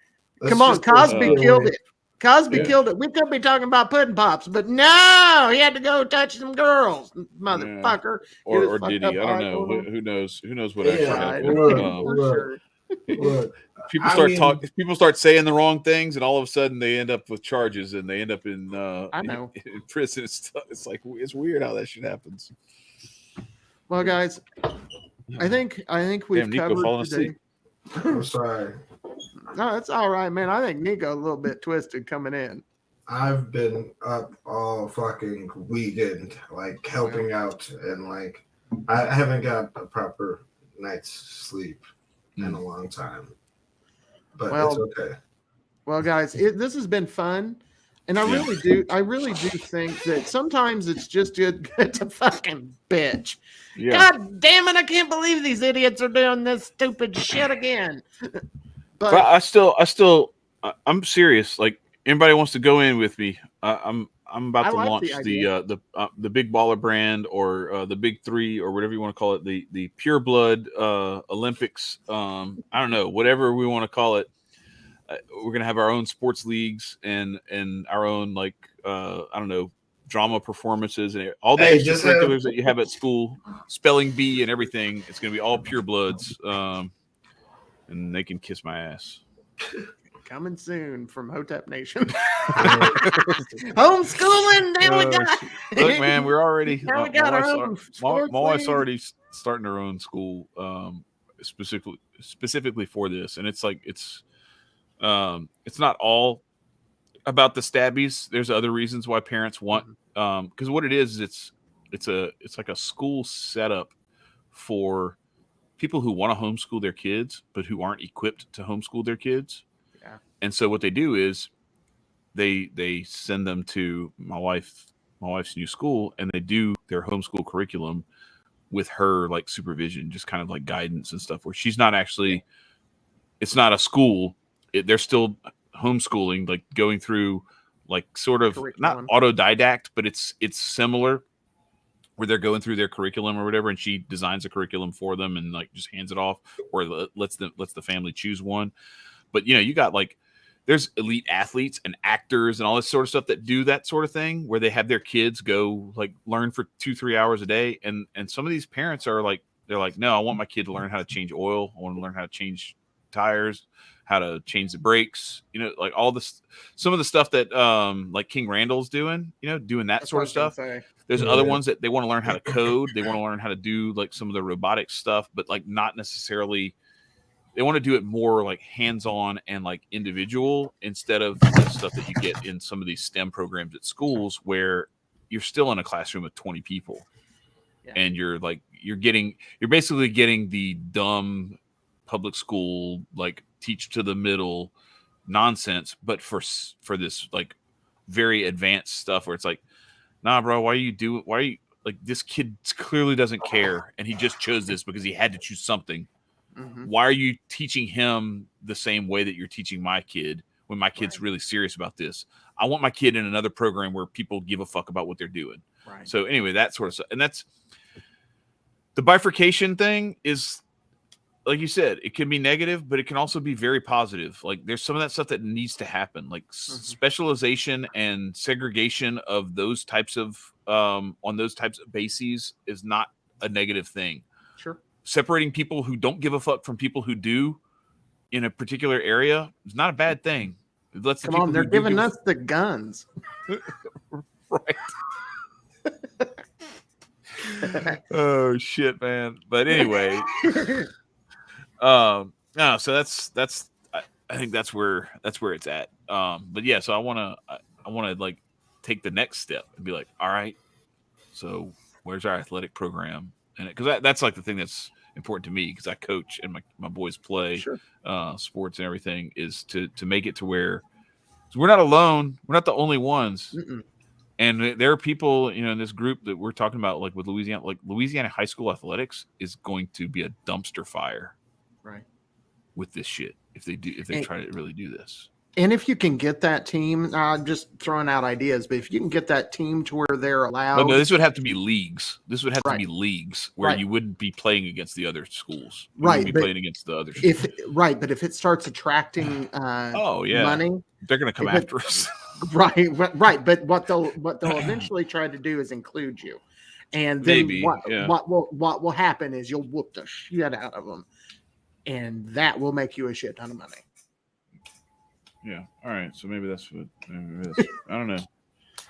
Come on, Cosby killed it. Cosby killed it. We could be talking about pudding pops, but no, he had to go touch some girls, motherfucker. Or did he? I don't know. Who knows? Who knows what actually happened? Look, people start saying the wrong things, and all of a sudden they end up with charges, and they end up in in prison. It's weird how that shit happens. Well, guys, I think we've covered today. I'm sorry. No, it's all right, man. I think Nicco a little bit twisted coming in. I've been up all fucking weekend, helping out, and I haven't got a proper night's sleep in a long time. But it's okay. Well, guys, this has been fun, and I really do think that sometimes it's just good to fucking bitch. Yeah. God damn it! I can't believe these idiots are doing this stupid shit again. But I'm serious. Anybody wants to go in with me? I'm about to launch the Big Baller brand, or the Big Three, or whatever you want to call it, the Pure Blood Olympics. I don't know, whatever we want to call it. We're gonna have our own sports leagues and our own I don't know, drama performances and all the extracurriculars that you have at school, spelling bee and everything. It's gonna be all pure bloods. And they can kiss my ass. Coming soon from Hotep Nation. Homeschooling. Now we got. Look, man, we're already. Now we got our own. My wife's already starting her own school, specifically for this, and it's not all about the stabbies. There's other reasons why parents want, because what it is, it's like a school setup for people who want to homeschool their kids, but who aren't equipped to homeschool their kids. Yeah. And so what they do is they send them to my wife's new school, and they do their homeschool curriculum with her supervision, just kind of guidance and stuff, where she's not actually, it's not a school. They're still homeschooling, going through sort of not autodidact, but it's similar, where they're going through their curriculum or whatever, and she designs a curriculum for them and just hands it off, or lets the family choose one. But you got there's elite athletes and actors and all this sort of stuff that do that sort of thing, where they have their kids go learn for 2-3 hours a day. And some of these parents are they're no, I want my kid to learn how to change oil. I want to learn how to change tires, how to change the brakes, like all this, some of the stuff that like King Randall's doing, doing that sort of stuff. There's other ones that they want to learn how to code. They want to learn how to do like some of the robotic stuff, but like not necessarily. They want to do it more like hands-on and like individual instead of the stuff that you get in some of these STEM programs at schools where you're still in a classroom of 20 people. Yeah. And you're basically getting the dumb public school, like teach to the middle nonsense, but for this like very advanced stuff where it's like, nah, bro, why are you like, this kid clearly doesn't care. And he just chose this because he had to choose something. Mm-hmm. Why are you teaching him the same way that you're teaching my kid when my kid's really serious about this? I want my kid in another program where people give a fuck about what they're doing. Right. So anyway, that sort of stuff. And that's the bifurcation thing is, like you said, it can be negative, but it can also be very positive. Like there's some of that stuff that needs to happen, like specialization and segregation of those types of, on those types of bases is not a negative thing. Sure. Separating people who don't give a fuck from people who do in a particular area is not a bad thing. It lets Come on, they're giving us the guns. Right. Oh shit, man. But anyway, no, so that's I think that's where it's at. But yeah, so I want to like take the next step and be like, all right, so where's our athletic program? And because that's like the thing that's important to me, because I coach and my boys play sports and everything, is to make it to where we're not alone. We're not the only ones. Mm-mm. And there are people, in this group that we're talking about, like with Louisiana, like Louisiana high school athletics is going to be a dumpster fire, right? With this shit, if they try to really do this. And if you can get that team, just throwing out ideas, but if you can get that team to where they're allowed, no, this would have to be leagues. This would have to be leagues where you wouldn't be playing against the other schools. You wouldn't be playing against the other schools. But if it starts attracting, money, they're going to come after us. Right. But what they'll eventually try to do is include you, and then what will happen is you'll whoop the shit out of them, and that will make you a shit ton of money. Yeah. All right. So maybe that's what. I don't know.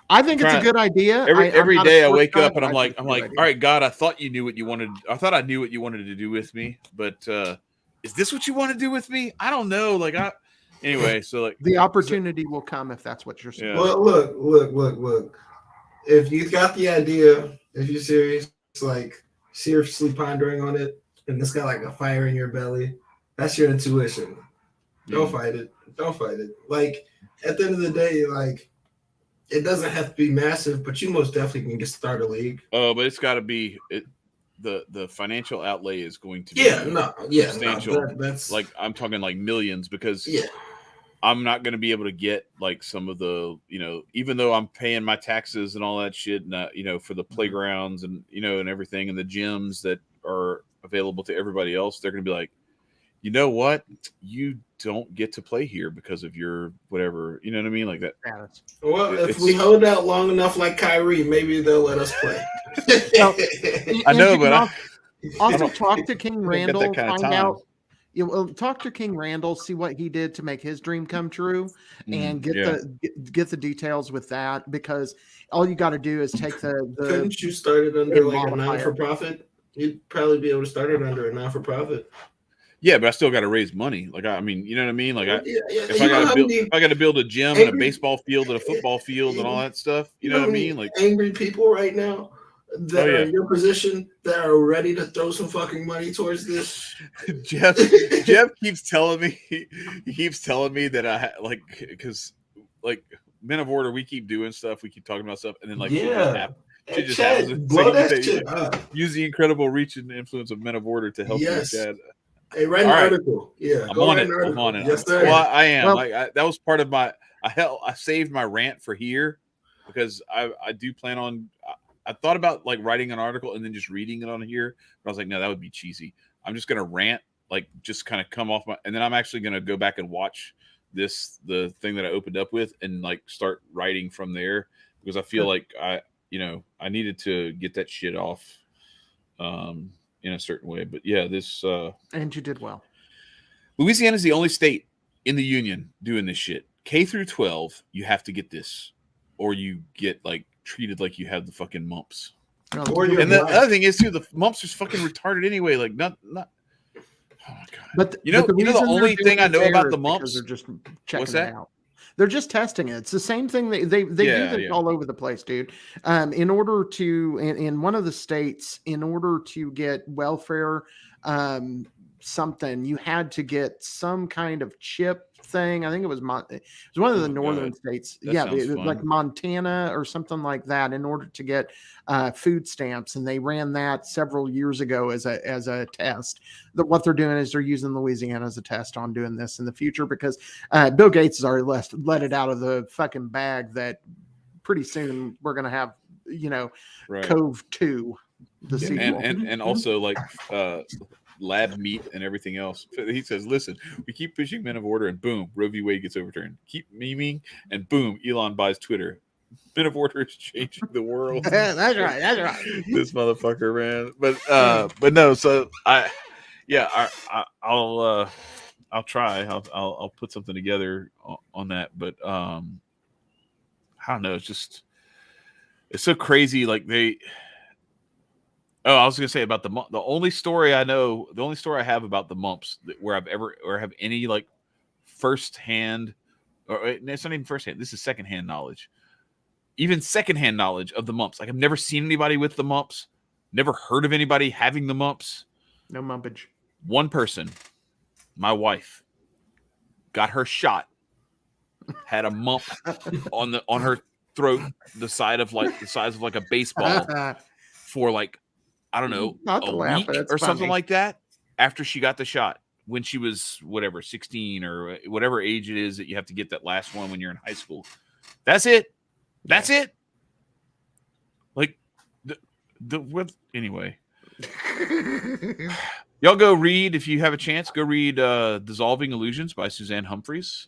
I think it's a good idea. Every day I wake up and I'm like, all right, God, I thought you knew what you wanted. I thought I knew what you wanted to do with me, but is this what you want to do with me? I don't know. Anyway, so like the opportunity will come if that's what you're saying. Yeah. Well, look. If you got the idea, if you're serious, seriously pondering on it, and it's got like a fire in your belly, that's your intuition. Don't fight it. Don't fight it. Like at the end of the day, like it doesn't have to be massive, but you most definitely can start a league. Oh, but it's got to be the financial outlay is going to be substantial. That's like I'm talking like millions, because I'm not going to be able to get like some of the, even though I'm paying my taxes and all that shit, and for the playgrounds and and everything, and the gyms that are available to everybody else, they're going to be like, you know what? You don't get to play here because of your whatever. You know what I mean? Like that. Well, if we hold out long enough, like Kyrie, maybe they'll let us play. I know, but also talk to King Randall. Find out. Talk to King Randall. See what he did to make his dream come true, and get the details with that. Because all you got to do is take the. Couldn't you start it under like a non-for-profit? You'd probably be able to start it under a non-for-profit. Yeah, but I still got to raise money. Like, I mean, you know what I mean? Like, if I got to build a gym and a baseball field and a football field and all that stuff, you know what I mean? Like, angry people right now that are in your position that are ready to throw some fucking money towards this. Jeff keeps telling me, that I because like Men of Order, we keep doing stuff, we keep talking about stuff, and then like it just happens. Use the incredible reach and influence of Men of Order to help you, Chad. Hey, write an article. Yeah, I'm on it. Yes, sir. Well, I am. That was part of my. I saved my rant for here because I do plan on. I thought about like writing an article and then just reading it on here, but I was like, no, that would be cheesy. I'm just gonna rant, like just kind of come off my, and then I'm actually gonna go back and watch the thing that I opened up with and like start writing from there, because I feel like I needed to get that shit off. In a certain way, but yeah, this and you did well. Louisiana is the only state in the union doing this shit. K through 12, you have to get this, or you get like treated like you have the fucking mumps. And the other thing is too, the mumps are fucking retarded anyway. Like not. Oh my god! But you know the only thing I know about the mumps, they're just checking it out. They're just testing it. It's the same thing. They do this all over the place, dude. In order to in one of the states, in order to get welfare something, you had to get some kind of chip thing. I think it was one of the northern states. Like Montana or something like that, in order to get food stamps. And they ran that several years ago as a test. What they're doing is they're using Louisiana as a test on doing this in the future, because Bill Gates has already let it out of the fucking bag that pretty soon we're going to have, Cove 2, the sequel. And also like lab meat and everything else. He says, listen, we keep pushing men of order and boom, Roe v. Wade gets overturned. Keep memeing and boom, Elon buys Twitter. Men of order is changing the world. That's right. This motherfucker, man. But no, so I'll try. I'll put something together on that. But I don't know. It's so crazy. Like I was gonna say about the only story I have about the mumps where I've ever or have any like firsthand, or it's not even firsthand. This is secondhand knowledge. Even secondhand knowledge of the mumps. Like I've never seen anybody with the mumps. Never heard of anybody having the mumps. No mumpage. One person, my wife, got her shot. Had a mump on her throat, the size of like a baseball, for like, I don't know, a week or something like that, after she got the shot when she was 16 or whatever age it is that you have to get that last one when you're in high school. That's it. That's it. Like anyway. Y'all go read, if you have a chance, go read Dissolving Illusions by Suzanne Humphreys.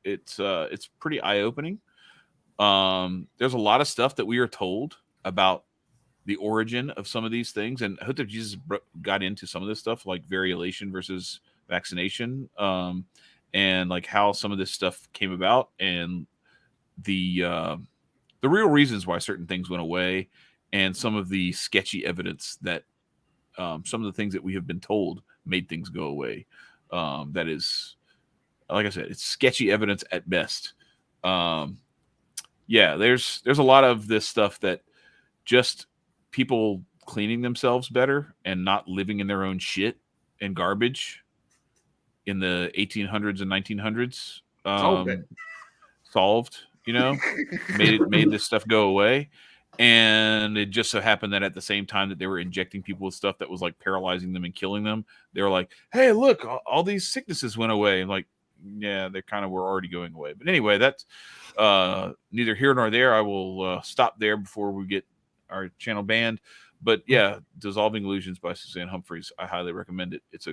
It's pretty eye-opening. There's a lot of stuff that we are told about the origin of some of these things, and Hood of Jesus got into some of this stuff, like variolation versus vaccination, and like how some of this stuff came about, and the real reasons why certain things went away, and some of the sketchy evidence that some of the things that we have been told made things go away. That is, like I said, it's sketchy evidence at best. There's a lot of this stuff that just people cleaning themselves better and not living in their own shit and garbage in the 1800s and 1900s solved, made this stuff go away. And it just so happened that at the same time that they were injecting people with stuff that was like paralyzing them and killing them, they were like, hey, look, all these sicknesses went away. And like, yeah, they kind of were already going away. But anyway, that's neither here nor there. I will stop there before we get our channel banned. But yeah, Dissolving Illusions by Suzanne Humphreys, I highly recommend it. It's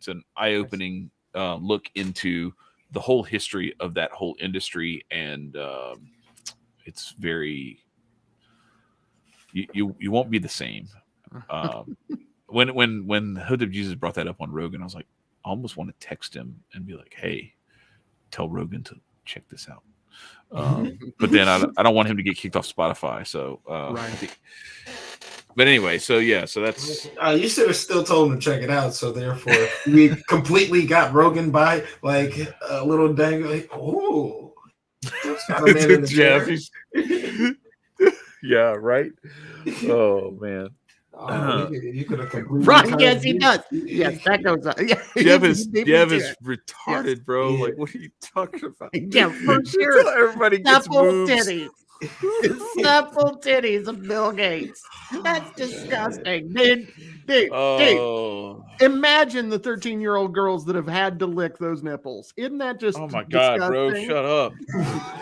an eye-opening look into the whole history of that whole industry, and it's very you won't be the same. When Hood of Jesus brought that up on Rogan, I was like, I almost want to text him and be like, hey, tell Rogan to check this out. But then I don't want him to get kicked off Spotify. So, right. But anyway, so that's. You should have still told him to check it out. So therefore, we completely got Rogan by like a little dang. Like, oh, Jeff. Yeah, right. Oh man. You could have completely. Right? Yes, he does. Yes, that goes on. Yeah. Jeff is retarded, bro. Yes. Like, what are you talking about? Yeah, for sure. Everybody gets moves. Titties. Supple titties of Bill Gates. That's disgusting, dude. Dude. Imagine the 13-year-old girls that have had to lick those nipples. Isn't that just? Oh my god, bro! Shut up.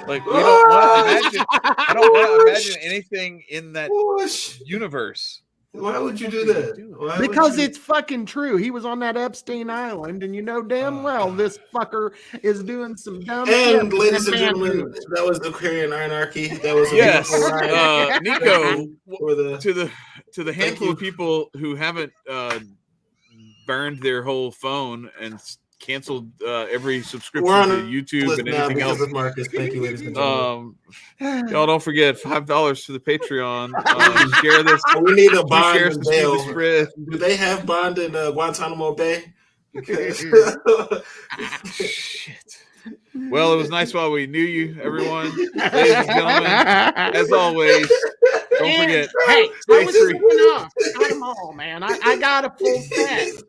Like, we don't want to imagine. I don't want to imagine anything in that universe. Why would you do that? Because it's fucking true. He was on that Epstein Island, and you know damn well this fucker is doing some dumb shit. And ladies and gentlemen, that was the Aquarian Anarchy. That was Nicco. To the handful of people who haven't burned their whole phone and canceled every subscription We're on to a YouTube list and now anything because else. of Marcus. Thank you, ladies and gentlemen. Y'all don't forget $5 to the Patreon. Share this. We need a Please bond share and some speed the bail. spread. Do they have bond in Guantanamo Bay? Because Shit. Well, it was nice while we knew you, everyone. Ladies and gentlemen, as always, don't forget. Hey, I stay was free. enough. Got them all, man. I got a full set.